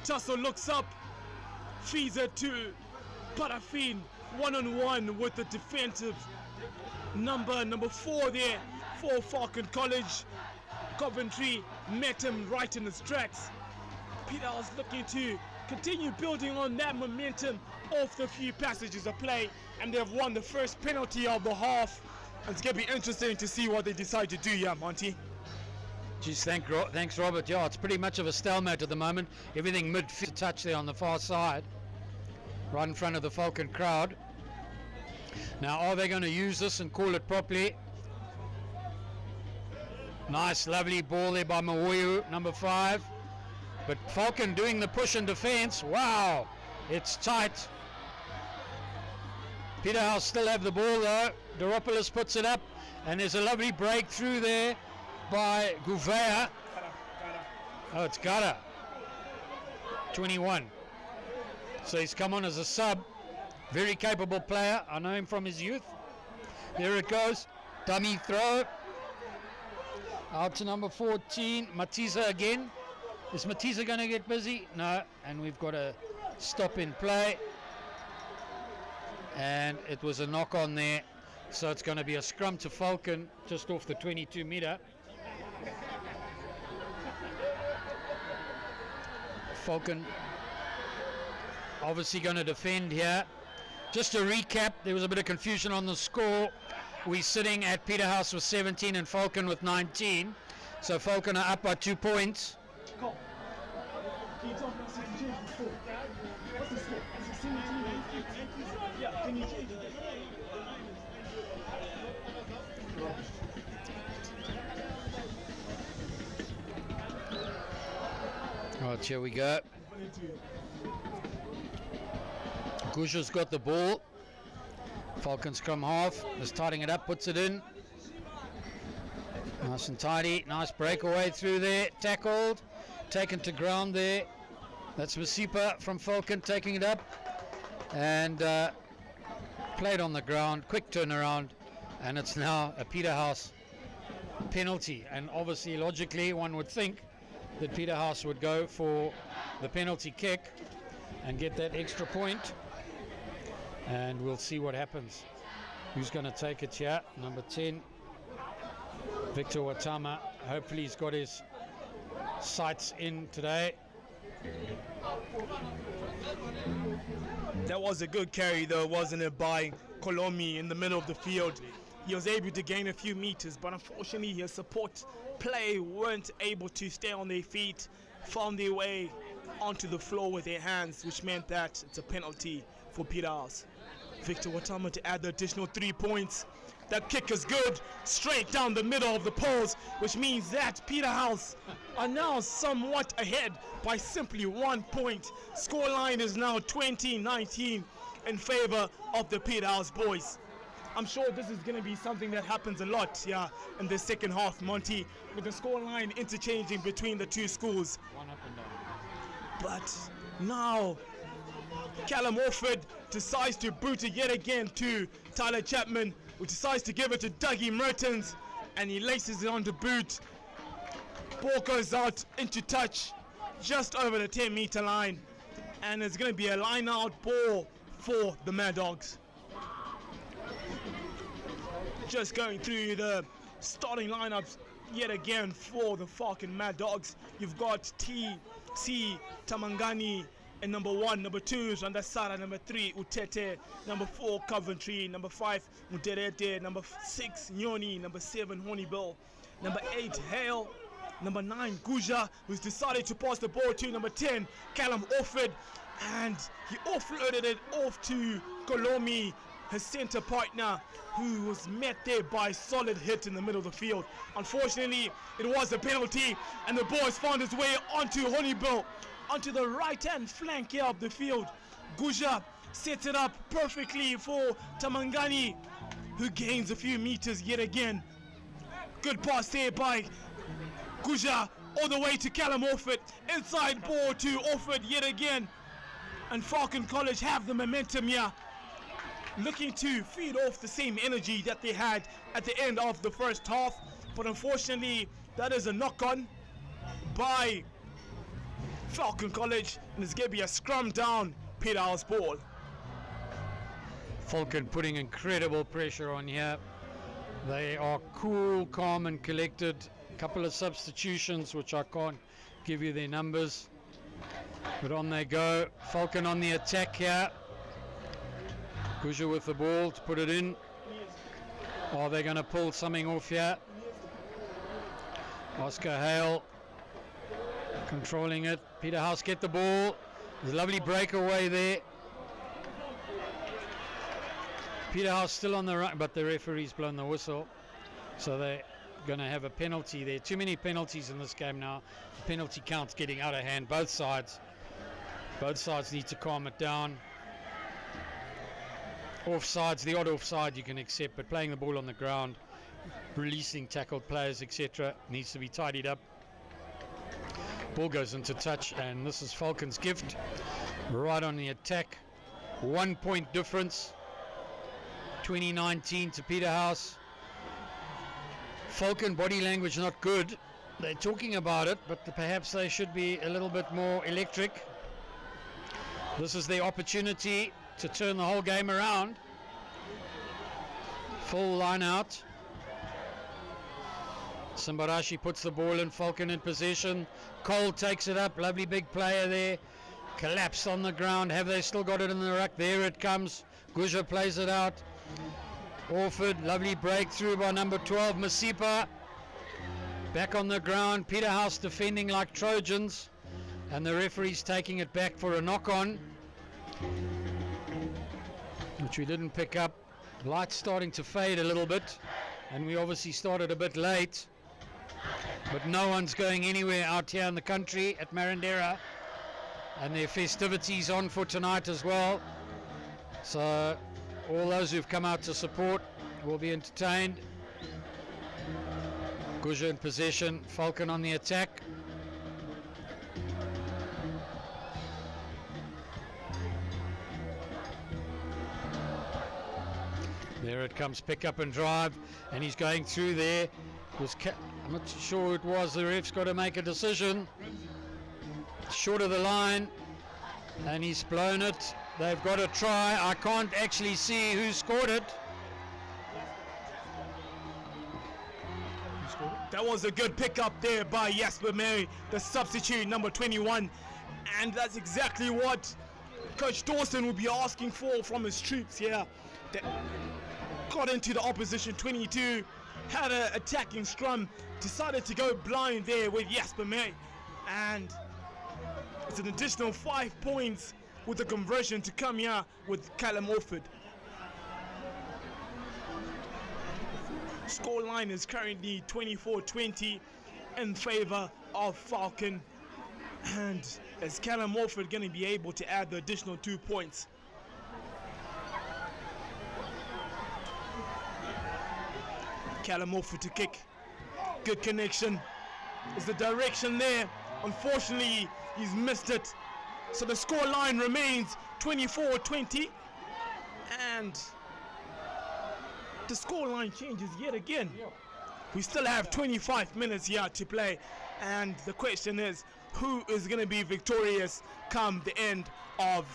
S1: Tussle looks up, feeds it to Parafin, one-on-one with the defensive number 4 there for Falcon College. Coventry met him right in his tracks. Peterhouse looking to continue building on that momentum off the few passages of play, and they've won the first penalty of the half. It's going to be interesting to see what they decide to do here, Monty.
S5: Geez, thanks, Robert. Yeah, it's pretty much of a stalemate at the moment. Everything mid-field touch there on the far side, right in front of the Falcon crowd. Now, are they going to use this and call it properly? Nice, lovely ball there by Mawoyu, number 5. But Falcon doing the push and defense. Wow, it's tight. Peterhouse still have the ball though. Doropoulos puts it up, and there's a lovely breakthrough there by Gouveia. Oh, it's Gara, 21. So he's come on as a sub. Very capable player. I know him from his youth. There it goes. Dummy throw. Out to number 14, Matiza again. Is Matiza going to get busy? No. And we've got a stop in play. And it was a knock on there. So it's going to be a scrum to Falcon just off the 22 meter. Falcon obviously going to defend here. Just to recap, there was a bit of confusion on the score. We're sitting at Peterhouse with 17 and Falcon with 19. So Falcon are up by 2 points. Right, here we go. Gusha's got the ball. Falcon scrum half, just tidying it up, puts it in. Nice and tidy, nice breakaway through there, tackled, taken to ground there. That's Masipa from Falcon taking it up, and played on the ground, quick turnaround, and it's now a Peterhouse penalty. And obviously, logically, one would think that Peterhouse would go for the penalty kick and get that extra point. And we'll see what happens. Who's going to take it here? Number 10, Victor Watama. Hopefully he's got his sights in today.
S1: That was a good carry though, wasn't it, by Kolomi in the middle of the field. He was able to gain a few meters, but unfortunately his support play weren't able to stay on their feet, found their way onto the floor with their hands, which meant that it's a penalty for Peterhouse. Victor Watama to add the additional 3 points. That kick is good, straight down the middle of the post, which means that Peterhouse are now somewhat ahead by simply 1 point. Scoreline is now 20-19 in favor of the Peterhouse boys. I'm sure this is going to be something that happens a lot, in the second half, Monty, with the scoreline interchanging between the two schools.
S5: One up and down.
S1: But now Callum Orford decides to boot it yet again to Tyler Chapman, who decides to give it to Dougie Mertens, and he laces it onto boot. Ball goes out into touch just over the 10-meter line, and it's going to be a line-out ball for the Mad Dogs. Just going through the starting lineups yet again for the Falcon Mad Dogs. You've got T.C. Tamangani and number 1, number 2 is Randasara, number 3 Utete, number 4 Coventry, number 5 Muterete, number 6 Nyoni, number 7 Honeybill, number 8 Hale, number 9 Guja, who's decided to pass the ball to number 10 Callum Orford, and he offloaded it off to Kolomi, his center partner, who was met there by a solid hit in the middle of the field. Unfortunately, it was a penalty, and the ball has found its way onto Honeybill, onto the right-hand flank here of the field. Guja sets it up perfectly for Tamangani, who gains a few meters yet again. Good pass there by Guja, all the way to Callum Orford. Inside ball to Orford yet again. And Falcon College have the momentum here, looking to feed off the same energy that they had at the end of the first half. But unfortunately, that is a knock-on by Falcon College, and it's going to be a scrum down Peterhouse ball.
S5: Falcon putting incredible pressure on here. They are cool, calm and collected. A couple of substitutions which I can't give you their numbers, but on they go. Falcon on the attack here. Guja with the ball to put it in. Are they going to pull something off here? Oscar Hale controlling it. Peterhouse get the ball. There's a lovely breakaway there. Peterhouse still on the run, but the referee's blown the whistle, so they're going to have a penalty there. Too many penalties in this game now. The penalty count's getting out of hand. Both sides need to calm it down. Offsides, the odd offside you can accept, but playing the ball on the ground, releasing tackled players, etc., needs to be tidied up. Ball goes into touch, and this is Falcon's gift. Right on the attack. 1 point difference. 2019 to Peterhouse. Falcon body language not good. They're talking about it, but perhaps they should be a little bit more electric. This is their opportunity to turn the whole game around. Full line out. Simbarashi puts the ball in, Falcon in possession. Cole takes it up, lovely big player there. Collapsed on the ground. Have they still got it in the ruck? There it comes. Guja plays it out. Orford, lovely breakthrough by number 12, Masipa. Back on the ground, Peterhouse defending like Trojans. And the referee's taking it back for a knock-on, which we didn't pick up. Light's starting to fade a little bit, and we obviously started a bit late. But no one's going anywhere out here in the country at Marandera, and their festivities on for tonight as well. So all those who've come out to support will be entertained. Guja in possession, Falcon on the attack. There it comes, pick up and drive, and he's going through there. I'm not sure who it was. The ref's got to make a decision. Short of the line, and he's blown it. They've got to try. I can't actually see who scored it.
S1: That was a good pickup there by Jasper Mary, the substitute, number 21. And that's exactly what Coach Dawson will be asking for from his troops here. They got into the opposition 22, had an attacking scrum, decided to go blind there with Jasper Mary. And it's an additional 5 points with the conversion to come here with Callum Orford. Scoreline is currently 24-20 in favor of Falcon. And is Callum Orford going to be able to add the additional 2 points? Callum Orford to kick. Good connection. Is the direction there? Unfortunately, he's missed it. So the scoreline remains 24-20. And the scoreline changes yet again. We still have 25 minutes here to play, and the question is, who is going to be victorious come the end of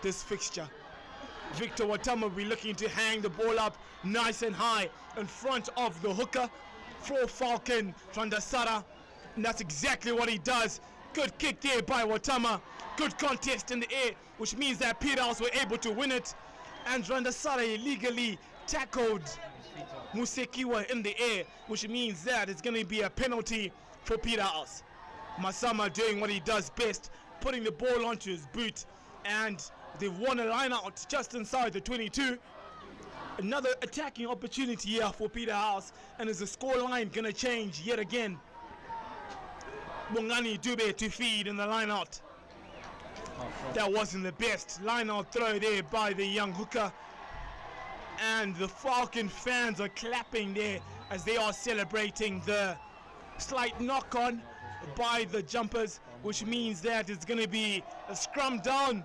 S1: this fixture? Victor Watama will be looking to hang the ball up nice and high in front of the hooker for Falcon, Randasara, and that's exactly what he does. Good kick there by Watama. Good contest in the air, which means that Peterhouse were able to win it. And Randasara illegally tackled Musekiwa in the air, which means that it's going to be a penalty for Peterhouse. Masama doing what he does best, putting the ball onto his boot, and they've won a line out just inside the 22. Another attacking opportunity here for Peterhouse, and is the score line going to change yet again? Bongani Dube to feed in the line out. That wasn't the best line out throw there by the young hooker. And the Falcon fans are clapping there as they are celebrating the slight knock on by the jumpers, which means that it's going to be a scrum down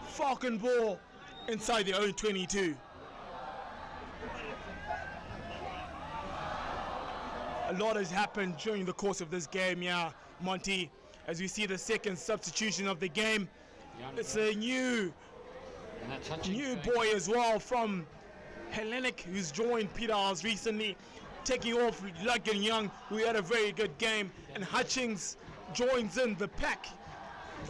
S1: Falcon ball inside the own 22. A lot has happened during the course of this game, yeah, Monty. As we see the second substitution of the game, it's a new boy as well from Hellenic, who's joined Peterhouse recently, taking off Logan Young, who had a very good game, and Hutchings joins in the pack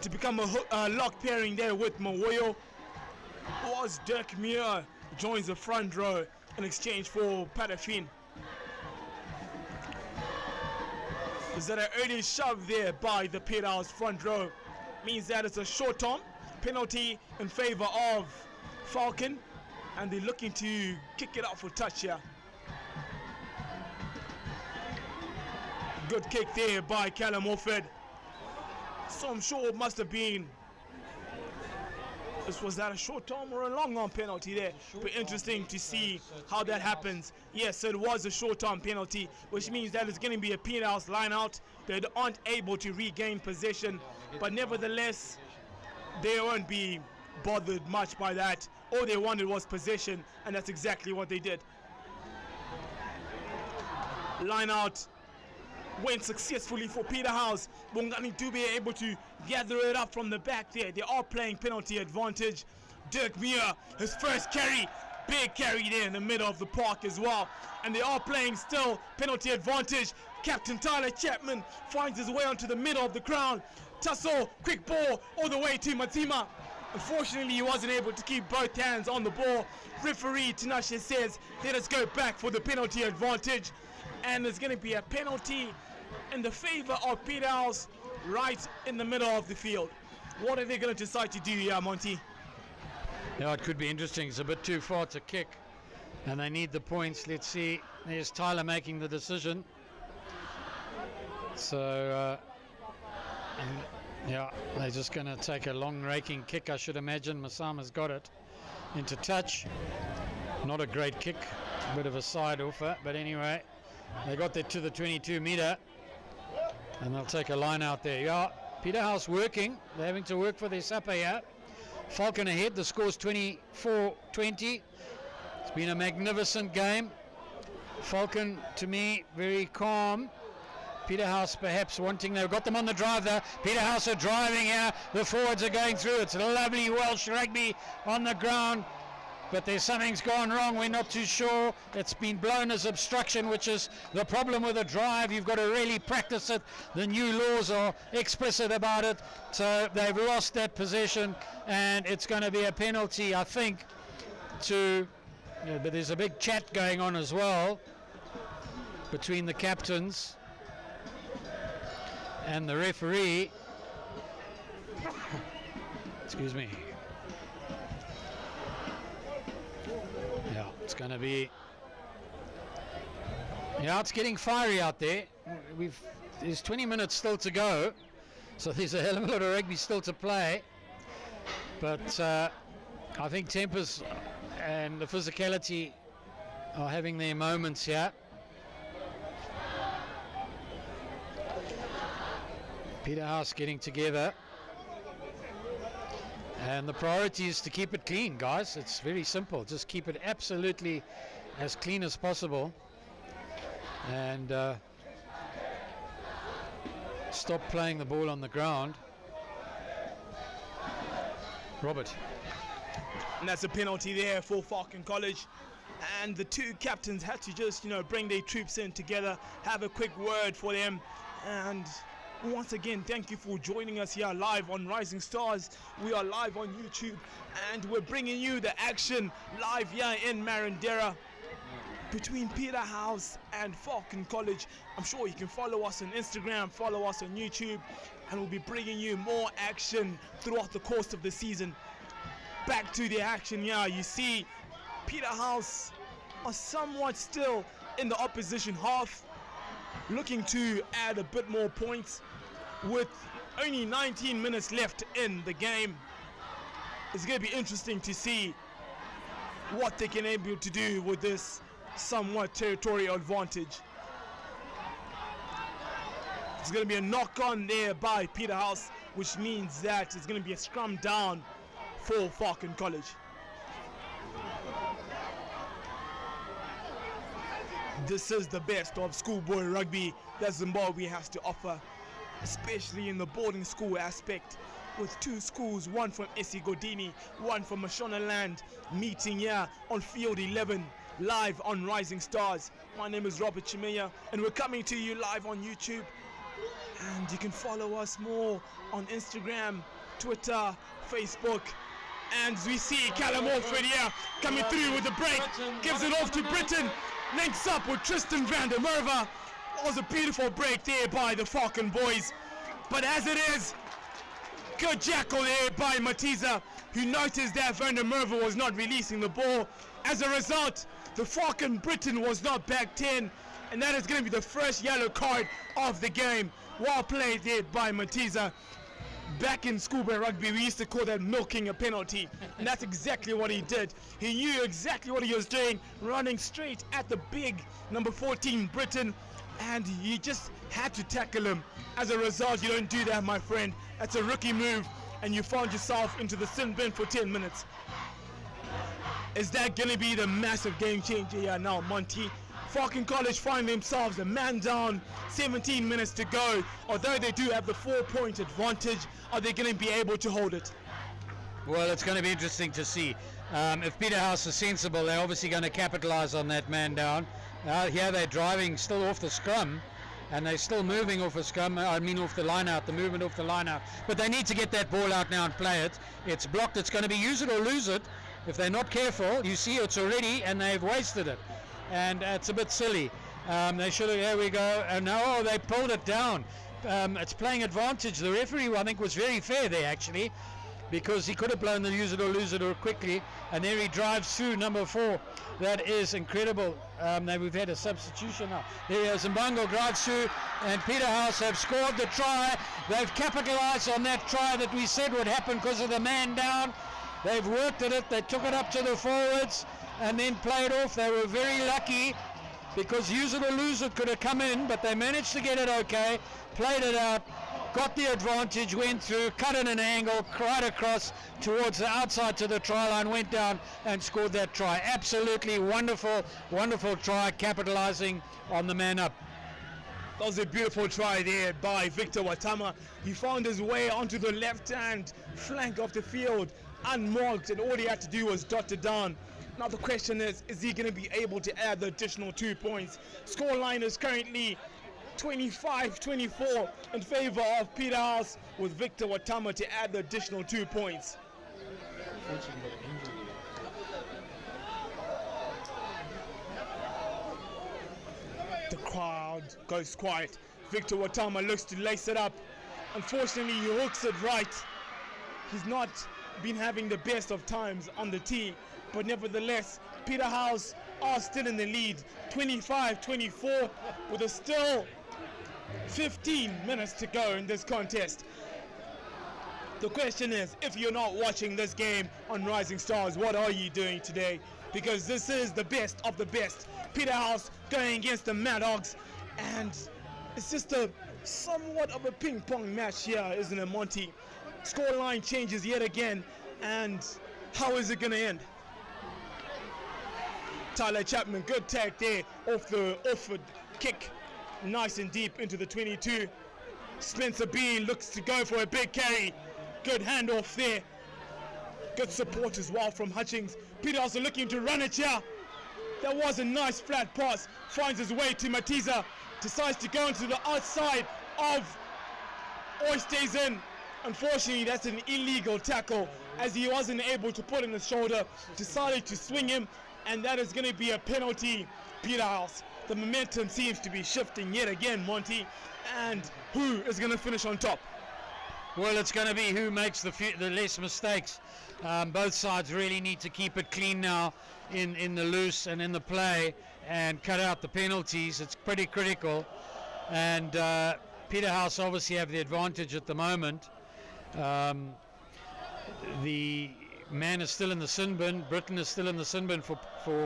S1: to become a lock pairing there with Mawoyo. Was Dirk Muir joins the front row in exchange for Patafin. Is that an early shove there by the Peterhouse front row? Means that it's a short-term penalty in favor of Falcon, and they're looking to kick it out for touch here. Good kick there by Callum Orford. So I'm sure it must have been, was that a short term or a long arm penalty there? But interesting to see how that happens. Yes, so it was a short term penalty, which means that it's going to be a Peterhouse line out. They aren't able to regain possession, but nevertheless, they won't be bothered much by that. All they wanted was possession, and that's exactly what they did. Line out went successfully for Peterhouse. Bongani Dube able to gather it up from the back there. They are playing penalty advantage. Dirk Muir, his first carry, big carry there in the middle of the park as well. And they are playing still penalty advantage. Captain Tyler Chapman finds his way onto the middle of the ground. Tussle, quick ball all the way to Matima. Unfortunately, he wasn't able to keep both hands on the ball. Referee Tinashe says, let us go back for the penalty advantage. And there's going to be a penalty in the favor of Peterhouse right in the middle of the field. What are they going to decide to do here, Monty?
S5: Yeah, it could be interesting. It's a bit too far to kick, and they need the points. Let's see. There's Tyler making the decision. So, yeah, they're just going to take a long raking kick, I should imagine. Masama's got it into touch. Not a great kick, a bit of a side offer, but anyway, they got that to the 22 meter, and they'll take a line out there. Yeah, Peterhouse working. They're having to work for their supper here. Falcon ahead. The score's 24-20. It's been a magnificent game. Falcon, to me, very calm. Peterhouse perhaps wanting, they've got them on the drive there. Peterhouse are driving here. The forwards are going through. It's lovely Welsh rugby on the ground. But there's something's gone wrong. We're not too sure. It's been blown as obstruction, which is the problem with a drive. You've got to really practice it. The new laws are explicit about it. So they've lost that possession, and it's going to be a penalty, I think, to... Yeah, but there's a big chat going on as well between the captains and the referee. Excuse me. Yeah, it's going to be... Yeah, it's getting fiery out there. There's 20 minutes still to go, so there's a hell of a lot of rugby still to play. But I think tempers and the physicality are having their moments here. Peterhouse getting together. And the priority is to keep it clean, guys. It's very simple. Just keep it absolutely as clean as possible. And stop playing the ball on the ground. Robert.
S1: And that's a penalty there for Falcon College. and the two captains had to just, bring their troops in together, have a quick word for them. And once again, thank you for joining us here live on Rising Stars. We are live on YouTube, and we're bringing you the action live here in Marandera between Peterhouse and Falcon College. I'm sure you can follow us on Instagram, follow us on YouTube, and we'll be bringing you more action throughout the course of the season. Back to the action here. You see Peterhouse are somewhat still in the opposition half, looking to add a bit more points with only 19 minutes left in the game. It's going to be interesting to see what they can able to do with this somewhat territorial advantage. It's going to be a knock on there by Peterhouse, which means that it's going to be a scrum down for Falcon College. This is the best of schoolboy rugby that Zimbabwe has to offer, especially in the boarding school aspect, with two schools, one from Esigodini, one from Mashonaland, meeting here on Field 11, live on Rising Stars. My name is Robert Chimeya, and we're coming to you live on YouTube. And you can follow us more on Instagram, Twitter, Facebook. And we see Callum Alford here coming through with the break, gives it off to Britain, links up with Tristan van der Merwe. That was a beautiful break there by the Falcon boys. But as it is, good jackal there by Matiza, who noticed that van der Merwe was not releasing the ball. As a result, the Falcon Britain was not back 10, and that is going to be the first yellow card of the game. Well played there by Matiza. Back in schoolboy rugby, we used to call that milking a penalty, and that's exactly what he did. He knew exactly what he was doing, running straight at the big number 14 Britain, and he just had to tackle him. As a result, you don't do that, my friend. That's a rookie move, and you found yourself into the sin bin for 10 minutes. Is that going to be the massive game changer here now, Monty? Falcon College find themselves a man down, 17 minutes to go. Although they do have the 4-point advantage, are they going to be able to hold it?
S5: Well, it's going to be interesting to see. If Peterhouse is sensible, they're obviously going to capitalize on that man down. Here they're driving still off the scrum, and they're still moving off the scrum, off the line out, the movement off the line out. But they need to get that ball out now and play it. It's blocked, it's going to be use it or lose it. If they're not careful, you see it's already, and they've wasted it. And it's a bit silly. They should have, there we go, and now they pulled it down. It's playing advantage. The referee, I think, was very fair there, actually, because he could have blown the use it or lose it or quickly, and there he drives through number 4. That is incredible. We've had a substitution now. There Zimbango drives through, and Peterhouse have scored the try. They've capitalized on that try that we said would happen because of the man down. They've worked at it. They took it up to the forwards and then played off. They were very lucky because use it or lose it could have come in, but they managed to get it okay, played it out, got the advantage, went through, cut in an angle, right across towards the outside to the try line, went down and scored that try. Absolutely wonderful, wonderful try, capitalizing on the man up.
S1: That was a beautiful try there by Victor Watama. He found his way onto the left-hand flank of the field, unmarked, and all he had to do was dot it down. Now the question is he going to be able to add the additional 2 points? Scoreline is currently 25-24 in favor of Peterhouse, with Victor Watama to add the additional 2 points. The crowd goes quiet. Victor Watama looks to lace it up. Unfortunately, he hooks it right. He's not been having the best of times on the tee, but nevertheless, Peterhouse are still in the lead, 25-24, with a still 15 minutes to go in this contest. The question is, if you're not watching this game on Rising Stars, what are you doing today? Because this is the best of the best. Peterhouse going against the Mad Hogs, and it's just a somewhat of a ping-pong match here, isn't it, Monty? Scoreline changes yet again, and how is it going to end? Tyler Chapman, good tag there off the offered kick, nice and deep into the 22. Spencer Bean looks to go for a big carry. Good handoff there. Good support as well from Hutchings. Peterhouse are looking to run it here. That was a nice flat pass. Finds his way to Matiza. Decides to go into the outside of Oy, stays in. Unfortunately, that's an illegal tackle as he wasn't able to put in his shoulder. Decided to swing him, and that is going to be a penalty. Peterhouse. The momentum seems to be shifting yet again, Monty. And who is going to finish on top?
S5: Well, it's going to be who makes the less mistakes. Both sides really need to keep it clean now in the loose and in the play and cut out the penalties. It's pretty critical. And Peterhouse obviously have the advantage at the moment. The man is still in the sin bin. Britain is still in the sin bin for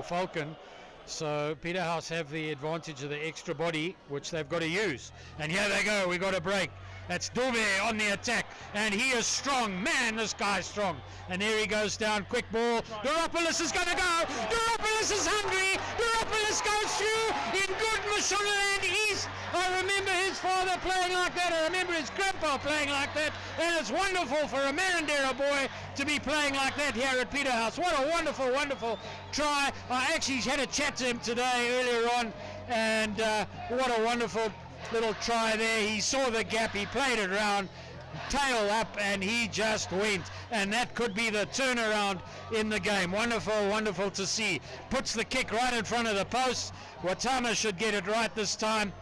S5: Falcon. So Peterhouse have the advantage of the extra body, which they've got to use. And here they go. We got a break. That's Dube on the attack, and he is strong. Man, this guy's strong. And there he goes down. Quick ball. Duropoulos is going to go. Duropoulos is hungry. Duropoulos goes through in good Mashonaland East. I remember his father playing like that. I remember his grandpa playing like that. And it's wonderful for a Marandera boy to be playing like that here at Peterhouse. What a wonderful, wonderful try. I actually had a chat to him today earlier on, and what a wonderful little try there. He saw the gap, he played it around, tail up, and he just went. And that could be the turnaround in the game. Wonderful, wonderful to see. Puts the kick right in front of the post. Watama should get it right this time,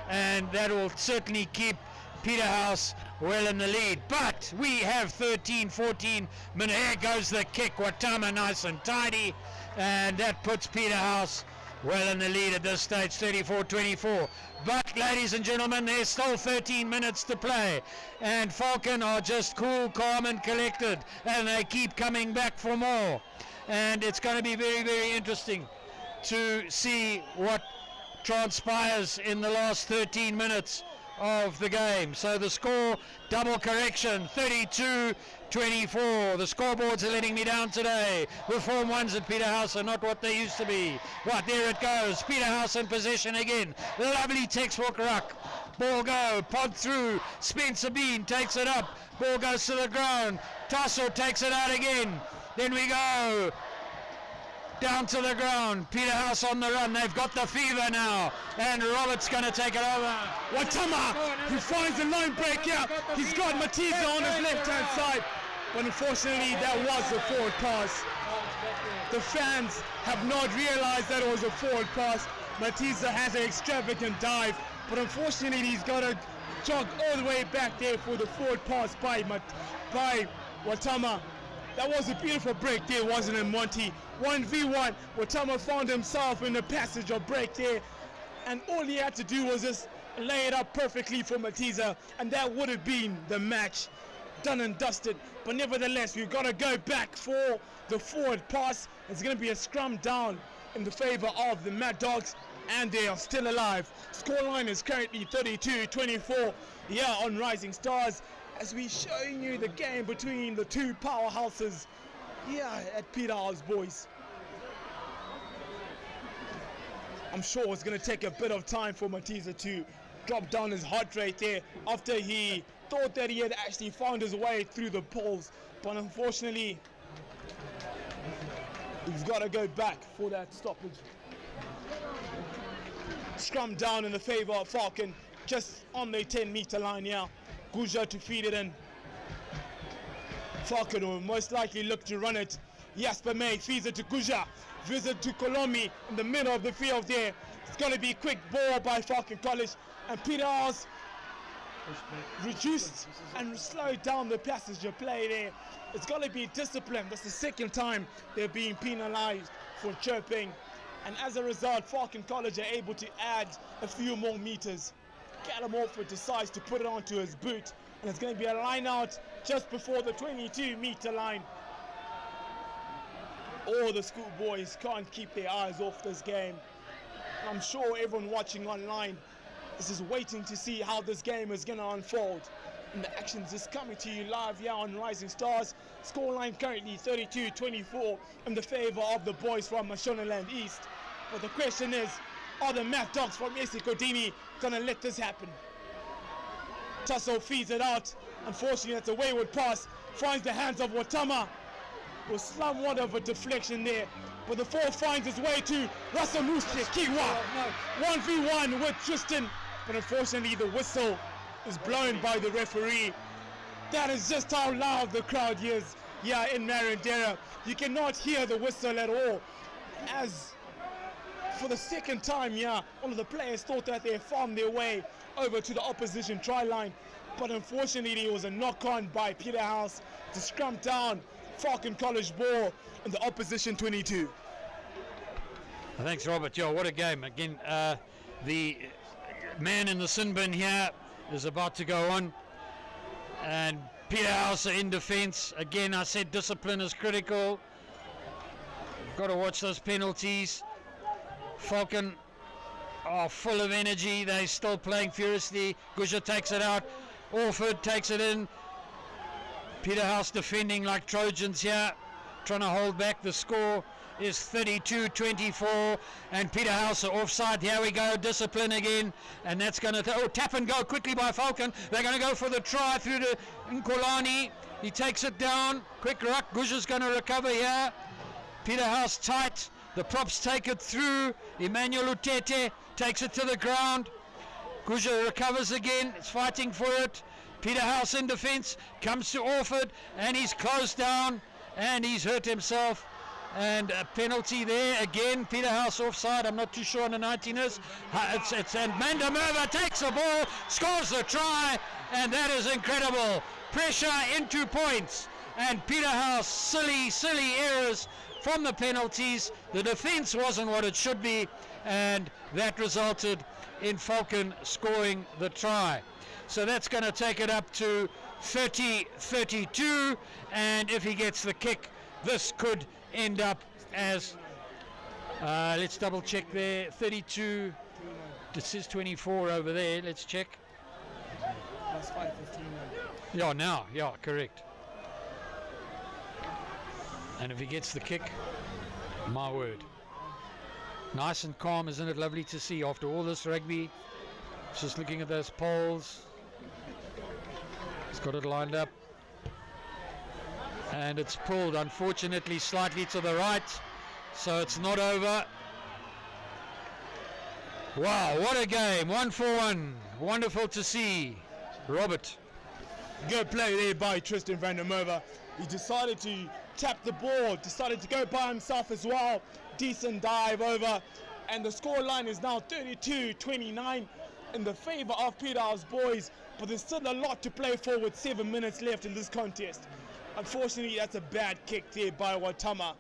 S5: and that will certainly keep Peterhouse well in the lead. But we have 13, 14 minutes. Here goes the kick. Watama nice and tidy, and that puts Peterhouse well in the lead at this stage, 34-24. But, ladies and gentlemen, there's still 13 minutes to play. And Falcon are just cool, calm, and collected. And they keep coming back for more. And it's going to be very, very interesting to see what transpires in the last 13 minutes of the game. So the score, double correction, 32-24. The scoreboards are letting me down today. The Form 1s at Peterhouse are not what they used to be. Right, there it goes. Peterhouse in possession again. Lovely textbook ruck. Ball go, pod through. Spencer Bean takes it up. Ball goes to the ground. Tasso takes it out again. Then we go down to the ground. Peterhouse on the run. They've got the fever now. And Robert's going to take it over.
S1: Watama, who finds the line break here. He's got Matiza on his left-hand side. But unfortunately, that was a forward pass. The fans have not realized that it was a forward pass. Matiza has an extravagant dive. But unfortunately, he's got to jog all the way back there for the forward pass by Watama. That was a beautiful break there, wasn't it, Monty? 1v1. Watama found himself in the passage or break there, and all he had to do was just lay it up perfectly for Matiza, and that would have been the match done and dusted. But nevertheless, we've got to go back for the forward pass. It's going to be a scrum down in the favor of the Mad Dogs, and they are still alive. Scoreline is currently 32-24 here on Rising Stars, as we're showing you the game between the two powerhouses here at Peterhouse, boys. I'm sure it's going to take a bit of time for Matiza to drop down his heart rate there after he thought that he had actually found his way through the poles. But unfortunately, we've got to go back for that stoppage. Scrum down in the favor of Falcon, just on the 10-meter line here. Guja to feed it in. Falcon will most likely look to run it. Jasper May feeds it to Guja. Visit to Kolomi in the middle of the field there. It's going to be a quick ball by Falcon College. And Peterhouse reduced and slowed down the passenger play there. It's got to be disciplined. That's the second time they're being penalized for chirping. And as a result, Falcon College are able to add a few more meters. Callum Orford decides to put it onto his boot, and it's going to be a line out just before the 22-meter line. All the schoolboys can't keep their eyes off this game. I'm sure everyone watching online is just waiting to see how this game is going to unfold. And the action's just coming to you live here on Rising Stars. Scoreline currently 32-24 in the favor of the boys from Mashonaland East. But the question is, are the Mad Dogs from Esikodini gonna let this happen? Tasso feeds it out. Unfortunately, that's a wayward pass. Finds the hands of Watama. Was somewhat of a deflection there. but the 4 finds his way to Russell Kiwa. 1v1 with Tristan, but unfortunately the whistle is blown by the referee. That is just how loud the crowd is here in Marindera. You cannot hear the whistle at all. As for the second time, all of the players thought that they found their way over to the opposition try line, but unfortunately it was a knock-on by Peterhouse to scrum down Falcon College ball in the opposition 22.
S5: Thanks, Robert. Yeah, what a game. Again, the man in the sin bin here is about to go on, and Peterhouse are in defence. Again, I said discipline is critical. Got to watch those penalties. Falcon are full of energy. They're still playing furiously. Gusha takes it out. Orford takes it in. Peterhouse defending like Trojans here, trying to hold back. The score is 32-24, and Peterhouse are offside. Here we go, discipline again, and that's going to tap and go quickly by Falcon. They're going to go for the try through to Nkolani. He takes it down. Quick ruck. Gusha's going to recover here. Peterhouse tight. The props take it through. Emmanuel Utete takes it to the ground. Gusha recovers again. It's fighting for it. Peterhouse in defence. Comes to Orford, and he's closed down, and he's hurt himself. And a penalty there again. Peterhouse offside. I'm not too sure on the 19 is. And Mandamerva takes the ball, scores the try, and that is incredible. Pressure into points, and Peterhouse silly errors from the penalties. The defence wasn't what it should be, and that resulted in Falcon scoring the try. So that's going to take it up to 30-32, and if he gets the kick, this could end up as, let's double check there, 32, this is 24 over there, let's check.
S1: That's 5:15.
S5: Yeah, now, yeah, correct. And if he gets the kick, my word. Nice and calm, isn't it lovely to see after all this rugby? Just looking at those poles. He's got it lined up. And it's pulled, unfortunately, slightly to the right. So it's not over. Wow, what a game. 1-for-1. Wonderful to see. Robert.
S1: Good play there by Tristan van der Merwe. He decided to tap the ball, decided to go by himself as well. Decent dive over, and the score line is now 32-29 in the favor of Peterhouse boys, but there's still a lot to play for with 7 minutes left in this contest. Unfortunately, that's a bad kick there by Watama,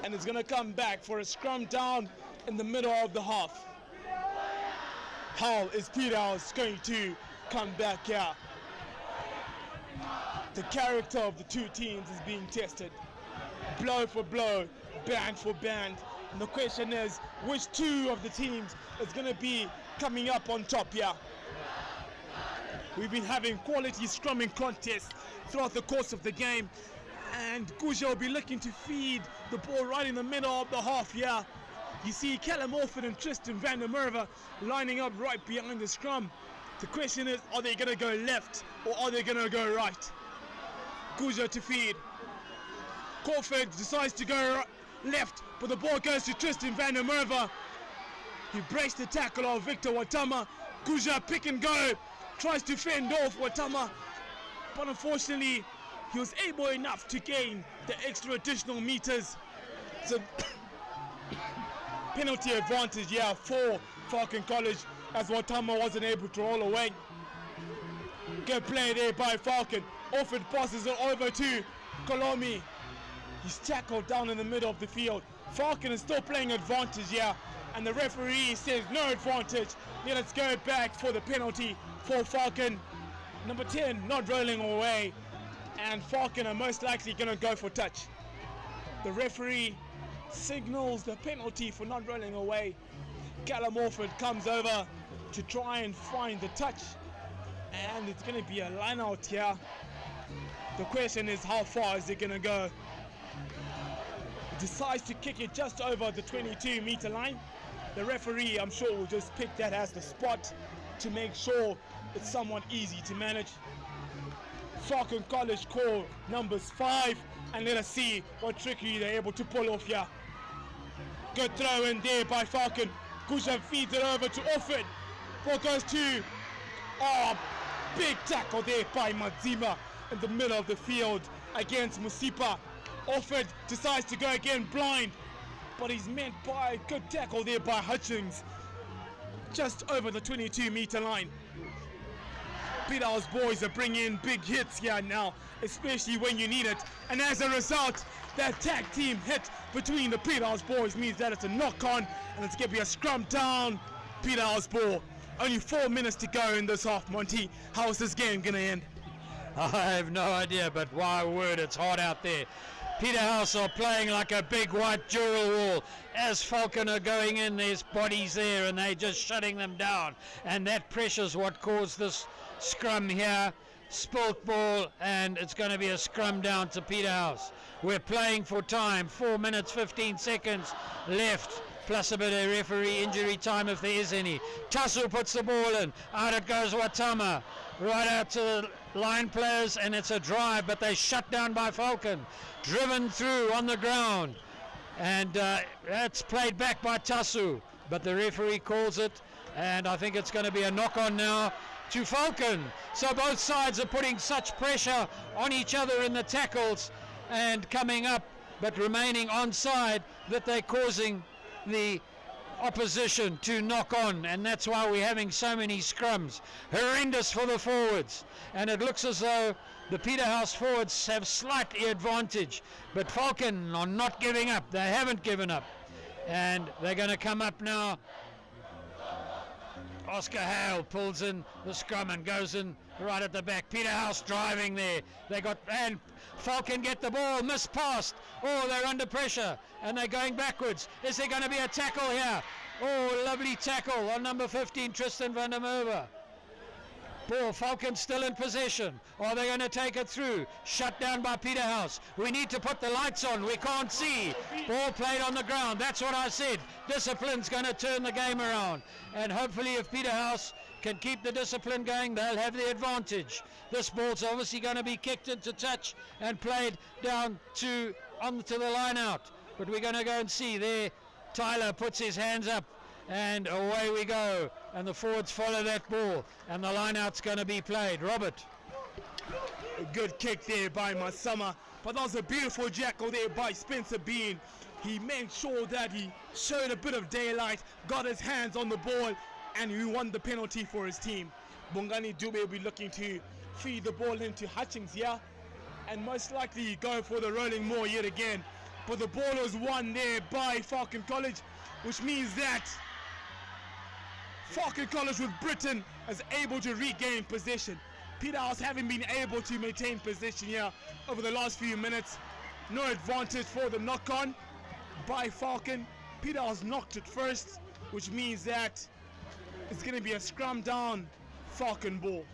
S1: and it's going to come back for a scrum down in the middle of the half. How is Peterhouse going to come back here? The character of the two teams is being tested. Blow for blow, band for band. And the question is, which two of the teams is going to be coming up on top here? We've been having quality scrumming contests throughout the course of the game, and Gusha will be looking to feed the ball right in the middle of the half here. You see Callum Orford and Tristan van der Merwe lining up right behind the scrum. The question is, are they going to go left or are they going to go right? Gusha to feed. Corford decides to go left, but the ball goes to Tristan van der Merwe. He breaks the tackle of Victor Watama. Gusha pick and go, tries to fend off Watama, but unfortunately he was able enough to gain the extra additional meters. So penalty advantage for Falcon College, as Watama wasn't able to roll away. Good play there by Falcon. Orford passes it over to Kolomi. He's tackled down in the middle of the field. Falcon is still playing advantage here, and the referee says no advantage. Let us go back for the penalty for Falcon. Number 10 not rolling away, and Falcon are most likely going to go for touch. The referee signals the penalty for not rolling away. Callum Orford comes over to try and find the touch, and it's going to be a line out here. The question is, how far is it going to go? Decides to kick it just over the 22-meter line. The referee, I'm sure, will just pick that as the spot to make sure it's somewhat easy to manage. Falcon College call numbers 5, and let us see what trickery they're able to pull off here. Good throw in there by Falcon. Kusha feeds it over to Offord. Ball goes to, big tackle there by Madzima in the middle of the field against Musipa. Offord decides to go again blind, but he's met by a good tackle there by Hutchings, just over the 22-meter line. Peterhouse boys are bringing in big hits here now, especially when you need it. And as a result, that tag team hit between the Peterhouse boys means that it's a knock-on, and it's going to be a scrum down Peterhouse ball. Only 4 minutes to go in this half, Monty. How is this game going to end?
S5: I have no idea, but my word, it's hot out there. Peterhouse are playing like a big white dural wall. As Falcon are going in, there's bodies there and they're just shutting them down. And that pressure's what caused this scrum here. Spilt ball, and it's going to be a scrum down to Peterhouse. We're playing for time. 4 minutes, 15 seconds left, plus a bit of referee injury time if there is any. Tasu puts the ball in. Out it goes Watama. Right out to the line players, and it's a drive, but they're shut down by Falcon. Driven through on the ground, and that's played back by Tasu, but the referee calls it, and I think it's going to be a knock-on now to Falcon. So both sides are putting such pressure on each other in the tackles and coming up, but remaining onside, that they're causing the opposition to knock on, and that's why we're having so many scrums. Horrendous for the forwards, and it looks as though the Peterhouse forwards have slightly advantage, but Falcon are not giving up. They haven't given up, and they're going to come up now. Oscar Hale pulls in the scrum and goes in right at the back. Peterhouse driving there. They got, and Falcon get the ball, mispassed. Oh, they're under pressure and they're going backwards. Is there going to be a tackle here? Oh, lovely tackle on number 15, Tristan van der Merwe. Ball, Falcon still in possession. Are they going to take it through? Shut down by Peterhouse. We need to put the lights on. We can't see. Ball played on the ground. That's what I said. Discipline's going to turn the game around. And hopefully if Peterhouse can keep the discipline going, they'll have the advantage. This ball's obviously going to be kicked into touch and played down to onto the line out. But we're going to go and see there. Tyler puts his hands up. And away we go, and the forwards follow that ball, and the line-out's going to be played. Robert.
S1: A good kick there by Masama, but that was a beautiful jackal there by Spencer Bean. He made sure that he showed a bit of daylight, got his hands on the ball, and he won the penalty for his team. Bongani Dube will be looking to feed the ball into Hutchings here, and most likely go for the rolling more yet again. But the ball was won there by Falcon College, which means that Falcon College with Britain is able to regain possession. Peterhouse haven't been able to maintain possession here over the last few minutes. No advantage for the knock-on by Falcon. Peterhouse knocked it first, which means that it's going to be a scrum down Falcon ball.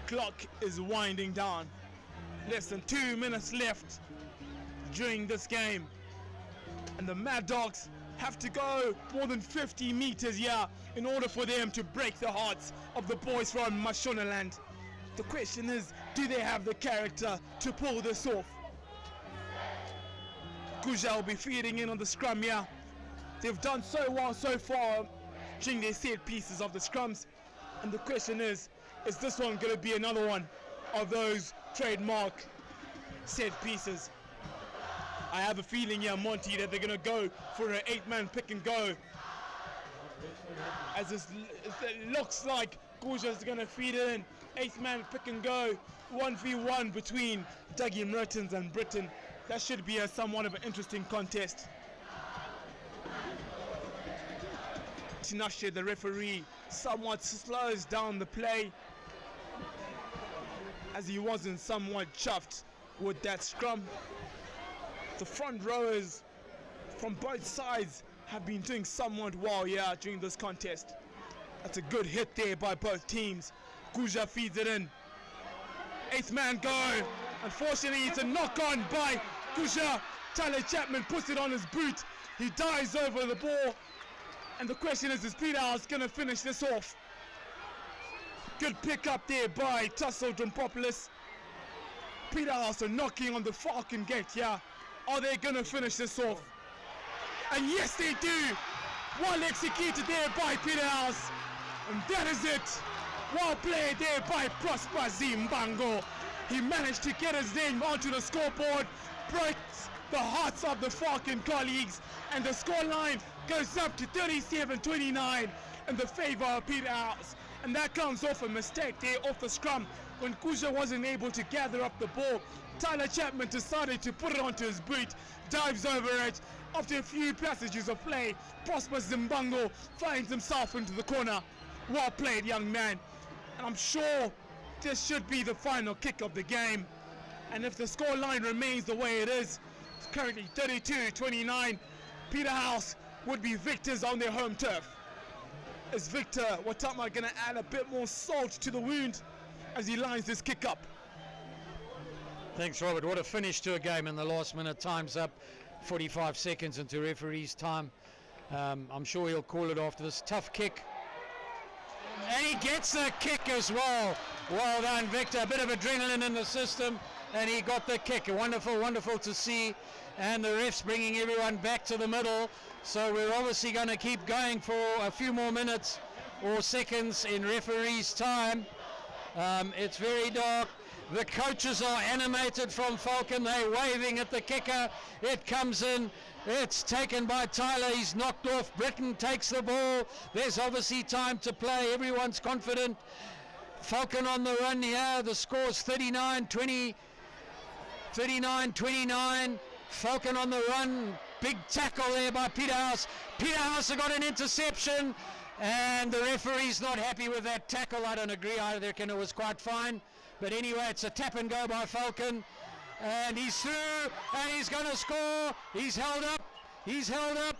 S1: Clock is winding down. Less than 2 minutes left during this game. And the Mad Dogs have to go more than 50 meters here in order for them to break the hearts of the boys from Mashonaland. The question is, do they have the character to pull this off? Kuja will be feeding in on the scrum here. They've done so well so far during their set pieces of the scrums. And the question is this one going to be another one of those trademark set pieces? I have a feeling here, Monty, that they're going to go for an 8-man pick and go. As it looks like Kuja's going to feed it in. 8-man pick and go. 1v1 between Dougie Mertens and Britain. That should be somewhat of an interesting contest. Tinashe, the referee, somewhat slows down the play as he wasn't somewhat chuffed with that scrum. The front rowers from both sides have been doing somewhat well during this contest. That's a good hit there by both teams. Kuja feeds it in. 8th man go. Unfortunately, it's a knock-on by Kuja. Tyler Chapman puts it on his boot. He dives over the ball. And the question is Peterhouse going to finish this off? Good pick up there by Tasso Drompopoulos. Peterhouse are knocking on the Falcon gate are they going to finish this off? And yes, they do. Well executed there by Peterhouse. And that is it. Well played there by Prosper Zimbango. He managed to get his name onto the scoreboard, breaks the hearts of the Falcon colleagues, and the scoreline goes up to 37-29 in the favor of Peterhouse. And that comes off a mistake there off the scrum when Kuja wasn't able to gather up the ball. Tyler Chapman decided to put it onto his boot, dives over it. After a few passages of play, Prosper Zimbango finds himself into the corner. Well played, young man. And I'm sure this should be the final kick of the game. And if the scoreline remains the way it is, it's currently 32-29, Peterhouse would be victors on their home turf. Is Victor Watama going to add a bit more salt to the wound as he lines this kick up?
S5: Thanks, Robert. What a finish to a game in the last minute. Time's up, 45 seconds into referee's time. I'm sure he'll call it after this tough kick. And he gets the kick as well. Well done, Victor. A bit of adrenaline in the system, and he got the kick. Wonderful, wonderful to see. And the ref's bringing everyone back to the middle. So we're obviously going to keep going for a few more minutes or seconds in referee's time. It's very dark. The coaches are animated from Falcon. They're waving at the kicker. It comes in. It's taken by Tyler. He's knocked off. Britain takes the ball. There's obviously time to play. Everyone's confident. Falcon on the run here. The score's 39-20. 39-29. Falcon on the run. Big tackle there by Peterhouse. Peterhouse have got an interception. And the referee's not happy with that tackle. I don't agree. I reckon it was quite fine. But anyway, it's a tap and go by Falcon. And he's through, and he's going to score. He's held up. He's held up.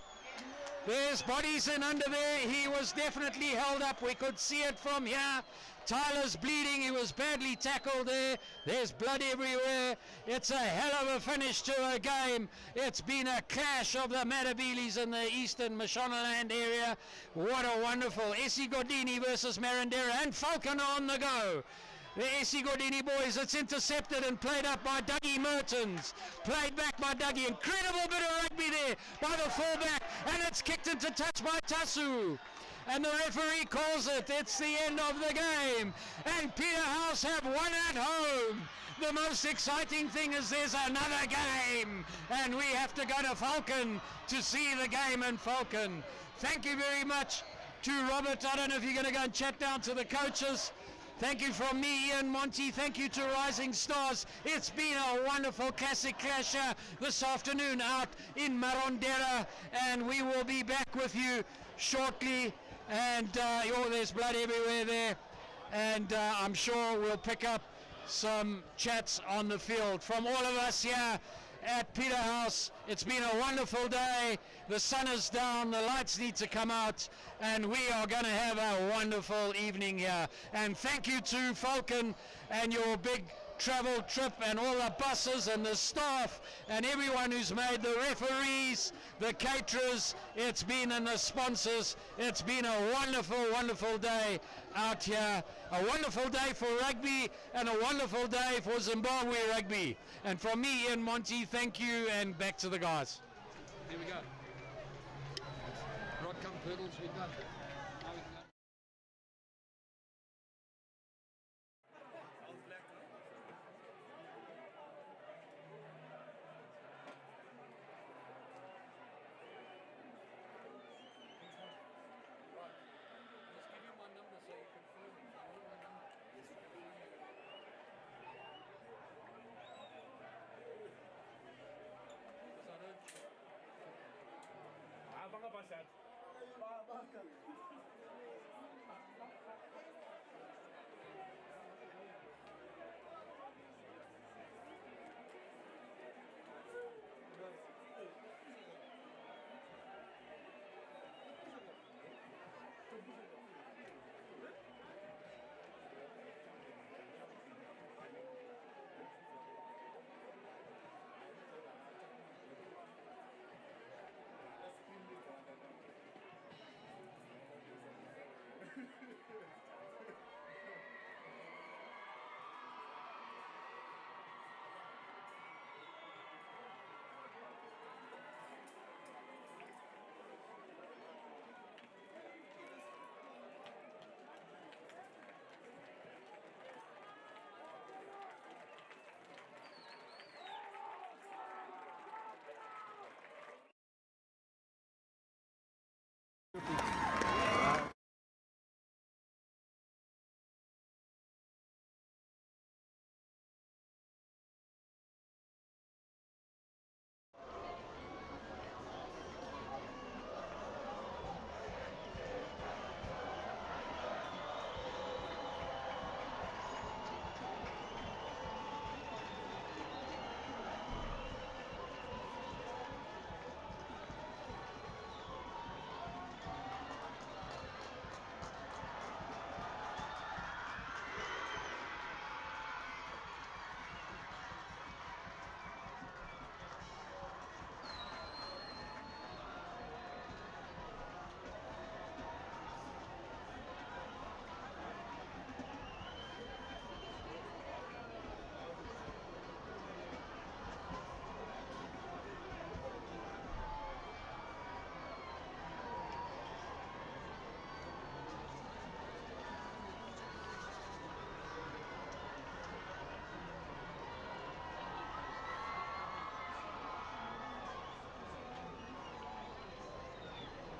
S5: There's bodies in under there. He was definitely held up. We could see it from here. Tyler's bleeding. He was badly tackled there. There's blood everywhere. It's a hell of a finish to a game. It's been a clash of the Matabeles in the eastern Mashonaland area. What a wonderful Essie Gordini versus Marandera, and Falcon on the go. The Essie Gordini boys, it's intercepted and played up by Dougie Mertens. Played back by Dougie. Incredible bit of rugby there by the fullback. And it's kicked into touch by Tasu. And the referee calls it. It's the end of the game. And Peterhouse have won at home. The most exciting thing is there's another game. And we have to go to Falcon to see the game in Falcon. Thank you very much to Robert. I don't know if you're going to go and chat down to the coaches. Thank you from me, Ian Monty. Thank you to Rising Stars. It's been a wonderful classic clash this afternoon out in Marondera, and we will be back with you shortly. And there's blood everywhere there, and I'm sure we'll pick up some chats on the field. From all of us here at Peterhouse, it's been a wonderful day. The sun is down, the lights need to come out, and we are going to have a wonderful evening here. And thank you to Falcon and your big travel trip and all the buses and the staff and everyone who's made, the referees, the caterers, it's been, and the sponsors. It's been a wonderful, wonderful day out here. A wonderful day for rugby and a wonderful day for Zimbabwe rugby. And from me, Ian Monty, thank you, and back to the guys.
S3: Here we go. Rod, come, Hurdles, we're done.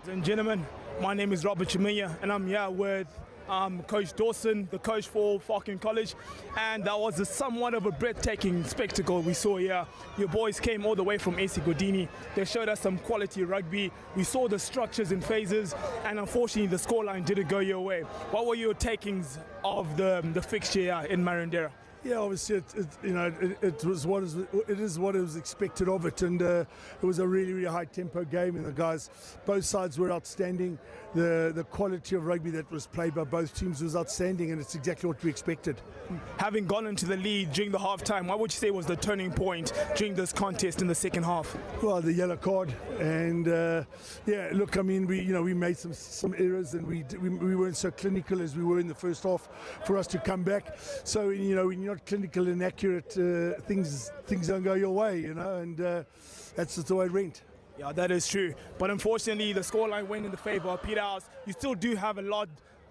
S1: And gentlemen, my name is Robert Chimiya, and I'm here with Coach Dawson, the coach for Falcon College, and that was somewhat of a breathtaking spectacle we saw here. Your boys came all the way from AC Godini. They showed us some quality rugby. We saw the structures and phases, and unfortunately the scoreline didn't go your way. What were your takings of the fixture here in Marandera?
S2: Yeah, obviously, it is what was expected of it, and it was a really, really high tempo game, and the guys, both sides were outstanding. The quality of rugby that was played by both teams was outstanding, and it's exactly what we expected.
S1: Having gone into the lead during the half-time, what would you say was the turning point during this contest in the second half?
S2: Well, the yellow card, and yeah, look, I mean, we made some errors, and we weren't so clinical as we were in the first half for us to come back. So when you're not clinical and accurate, things don't go your way, and that's just the way it went.
S1: Yeah, that is true. But unfortunately, the scoreline went in the favour of Peterhouse. You still do have a lot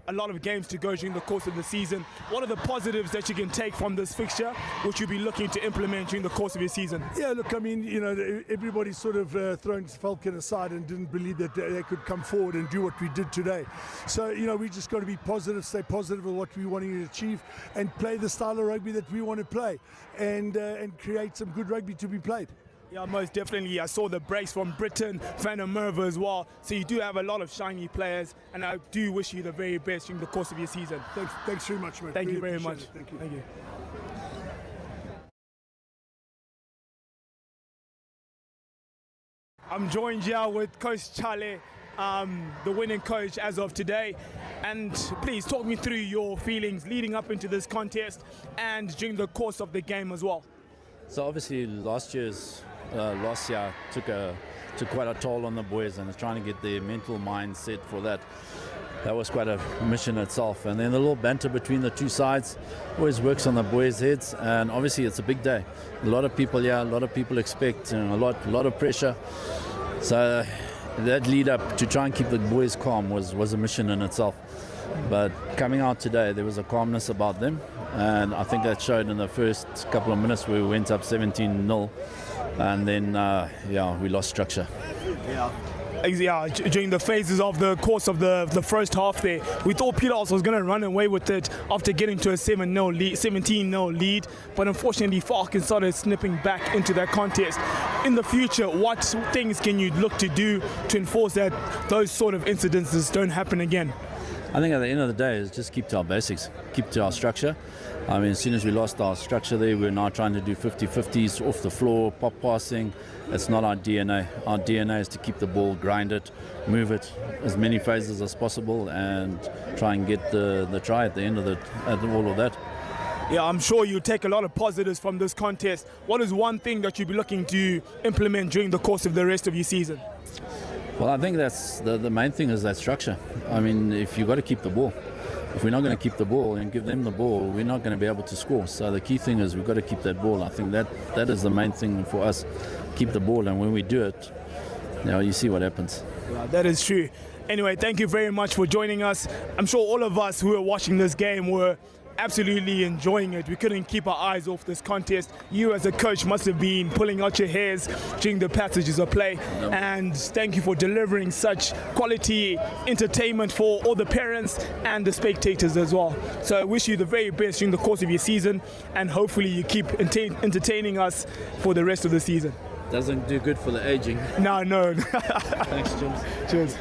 S1: of games to go during the course of the season. What are the positives that you can take from this fixture, which you'll be looking to implement during the course of your season?
S2: Yeah, look, I mean, everybody sort of thrown Falcon aside and didn't believe that they could come forward and do what we did today. So, we just got to be positive, stay positive with what we want to achieve, and play the style of rugby that we want to play, and create some good rugby to be played.
S1: Yeah, most definitely. I saw the breaks from Britain, Van der Merwe as well. So you do have a lot of shiny players, and I do wish you the very best during the course of your season.
S2: Thanks very much, mate.
S1: Thank
S2: really
S1: you very much.
S2: Thank you.
S1: Thank you. I'm joined here with Coach Chale, the winning coach as of today. And please talk me through your feelings leading up into this contest and during the course of the game as well.
S9: So obviously last year took quite a toll on the boys, and trying to get their mental mindset for that was quite a mission itself. And then the little banter between the two sides always works on the boys' heads, and obviously it's a big day. A lot of people here, a lot of people expect, a lot of pressure. So that lead up to try and keep the boys calm was a mission in itself. But coming out today, there was a calmness about them, and I think that showed in the first couple of minutes where we went up 17-0, and then we lost structure.
S1: Yeah, during the phases of the course of the first half there, we thought Peterhouse was going to run away with it after getting to a 17-0 lead, but unfortunately Falcon started snipping back into that contest. In the future, what things can you look to do to enforce that those sort of incidences don't happen again?
S9: I think at the end of the day is just keep to our basics, keep to our structure. I mean, as soon as we lost our structure there, we're now trying to do 50-50s off the floor, pop passing. It's not our DNA. Our DNA is to keep the ball, grind it, move it as many phases as possible, and try and get the try at the end of all of that.
S1: Yeah, I'm sure you take a lot of positives from this contest. What is one thing that you'll be looking to implement during the course of the rest of your season?
S9: Well, I think that's the main thing is that structure. I mean, if you've got to keep the ball. If we're not going to keep the ball and give them the ball, we're not going to be able to score. So the key thing is we've got to keep that ball. I think that is the main thing for us, keep the ball. And when we do it, you see what happens.
S1: Yeah, that is true. Anyway, thank you very much for joining us. I'm sure all of us who are watching this game were absolutely enjoying it. We couldn't keep our eyes off this contest. You as a coach must have been pulling out your hairs during the passages of play. And thank you for delivering such quality entertainment for all the parents and the spectators as well. So I wish you the very best during the course of your season, and hopefully you keep entertaining us for the rest of the season.
S9: Doesn't do good for the aging.
S1: No.
S9: Thanks, James.
S1: Cheers.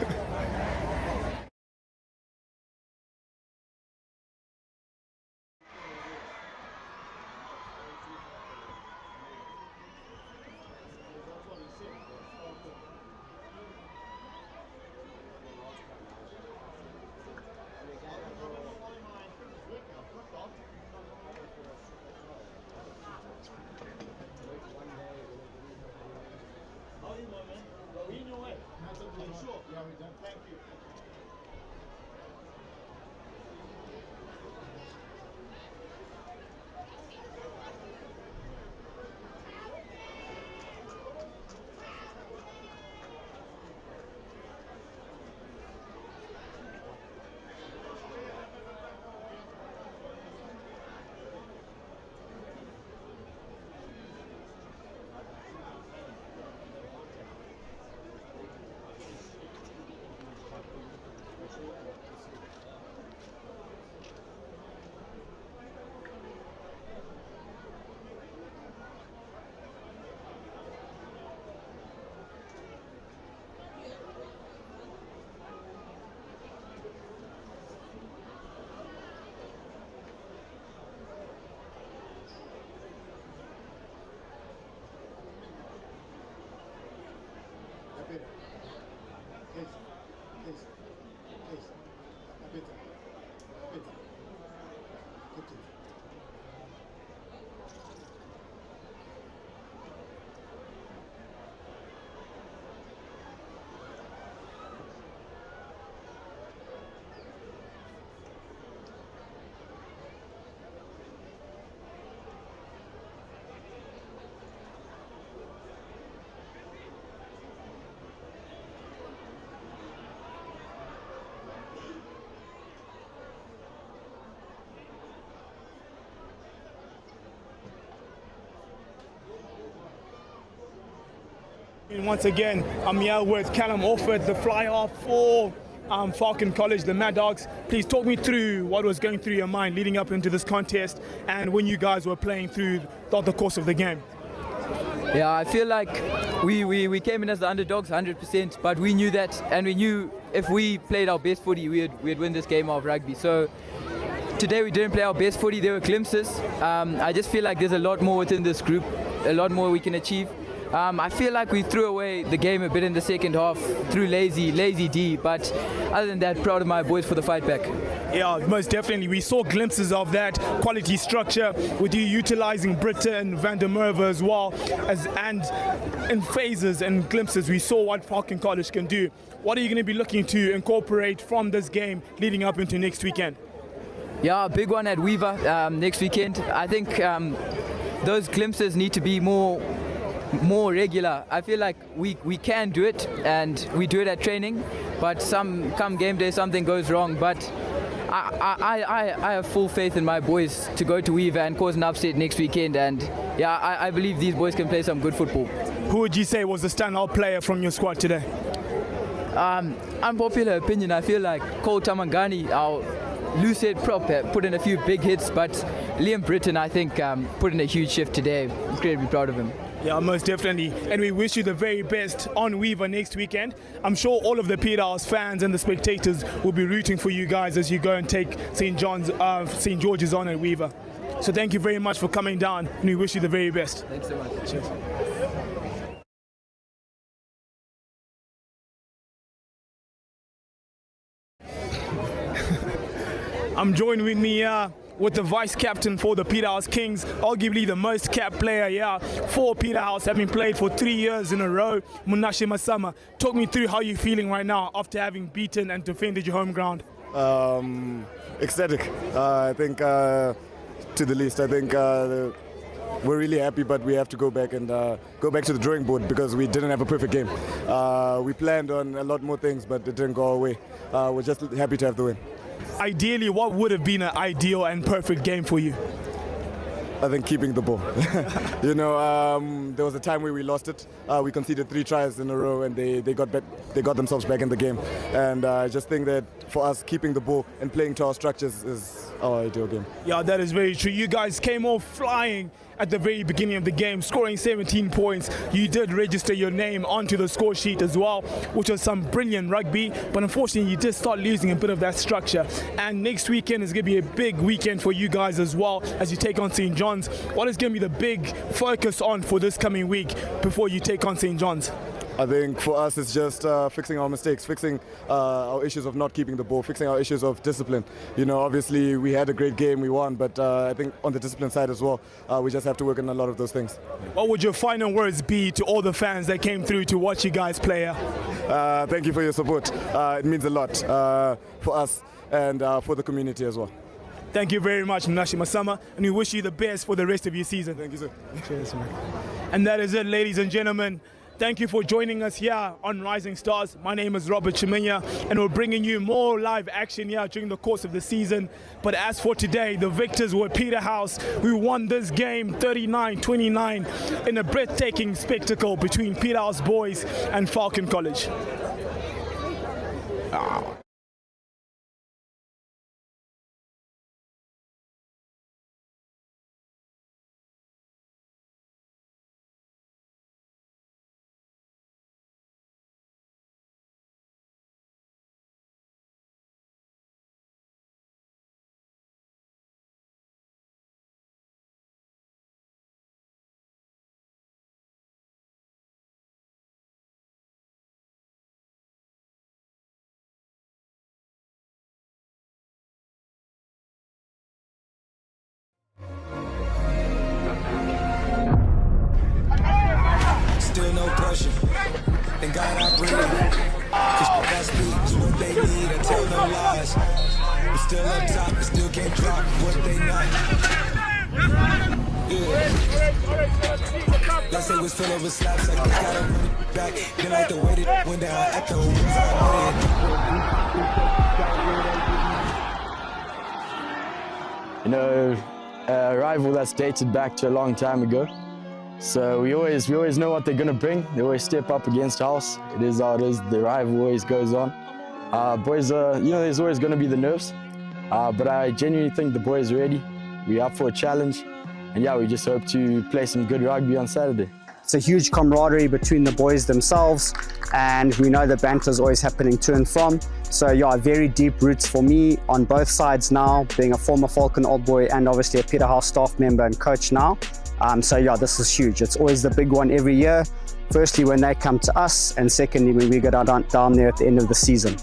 S1: And once again, I'm here with Callum Orford, the fly half for Falcon College, the Mad Dogs. Please talk me through what was going through your mind leading up into this contest and when you guys were playing throughout the course of the game.
S10: Yeah, I feel like we came in as the underdogs 100%, but we knew that, and we knew if we played our best footy, we'd win this game of rugby. So today we didn't play our best footy, there were glimpses. I just feel like there's a lot more within this group, a lot more we can achieve. I feel like we threw away the game a bit in the second half through lazy D, but other than that, proud of my boys for the fight back.
S1: Yeah, most definitely. We saw glimpses of that quality structure with you utilizing Britta and Van der Merwe as well, and in phases and glimpses we saw what Falcon College can do. What are you going to be looking to incorporate from this game leading up into next weekend?
S10: Yeah, a big one at Weaver next weekend. I think those glimpses need to be more regular. I feel like we can do it, and we do it at training, but come game day something goes wrong. But I have full faith in my boys to go to Weaver and cause an upset next weekend, and yeah, I believe these boys can play some good football.
S1: Who would you say was the standout player from your squad today?
S10: Unpopular opinion, I feel like Cole Tamangani, our loose head prop, put in a few big hits, but Liam Britton, I think, put in a huge shift today. Incredibly proud of him.
S1: Yeah, most definitely. And we wish you the very best on Weaver next weekend. I'm sure all of the Peterhouse fans and the spectators will be rooting for you guys as you go and take St. George's on at Weaver. So thank you very much for coming down, and we wish you the very best.
S10: Thanks so much.
S1: Cheers. I'm joined with me with the vice captain for the Peterhouse Kings, arguably the most capped player for Peterhouse, having played for 3 years in a row, Munashe Masama. Talk me through how you're feeling right now after having beaten and defended your home ground.
S11: Ecstatic, I think, to the least. I think we're really happy, but we have to go back to the drawing board because we didn't have a perfect game. We planned on a lot more things, but it didn't go our way. We're just happy to have the win.
S1: Ideally, what would have been an ideal and perfect game for you?
S11: I think keeping the ball. There was a time where we lost it. We conceded 3 tries in a row, and they got themselves back in the game. And I just think that for us, keeping the ball and playing to our structures is our ideal game.
S1: Yeah, that is very true. You guys came off flying at the very beginning of the game, scoring 17 points. You did register your name onto the score sheet as well, which was some brilliant rugby, but unfortunately you did start losing a bit of that structure. And next weekend is going to be a big weekend for you guys as well as you take on St. John's. What is going to be the big focus on for this coming week before you take on St. John's?
S11: I think for us it's just fixing our mistakes, fixing our issues of not keeping the ball, fixing our issues of discipline. Obviously we had a great game, we won, but I think on the discipline side as well, we just have to work on a lot of those things.
S1: What would your final words be to all the fans that came through to watch you guys play?
S11: Thank you for your support. It means a lot for us and for the community as well.
S1: Thank you very much, Munashe Masama, and we wish you the best for the rest of your season.
S11: Thank you, sir.
S1: Cheers, man. And that is it, ladies and gentlemen. Thank you for joining us here on Rising Stars. My name is Robert Chiminya, and we're bringing you more live action here during the course of the season. But as for today, the victors were Peterhouse, who won this game 39-29 in a breathtaking spectacle between Peterhouse boys and Falcon College.
S6: still up top, we still can't drop what they not. Last day was filled over slaps, like we gotta run it back. Then like the way that went down at the wings,
S7: You know, a rival that's dated back to a long time ago. So we always know what they're gonna bring. They always step up against house. It is how it is. The rival always goes on. Boys are, there's always gonna be the nerves. But I genuinely think the boys are ready. We're up for a challenge. And yeah, we just hope to play some good rugby on Saturday.
S8: It's a huge camaraderie between the boys themselves, and we know the banter is always happening to and from. So yeah, very deep roots for me on both sides now, being a former Falcon Old Boy and obviously a Peterhouse staff member and coach now. So yeah, this is huge. It's always the big one every year. Firstly, when they come to us, and secondly, when we go down there at the end of the season.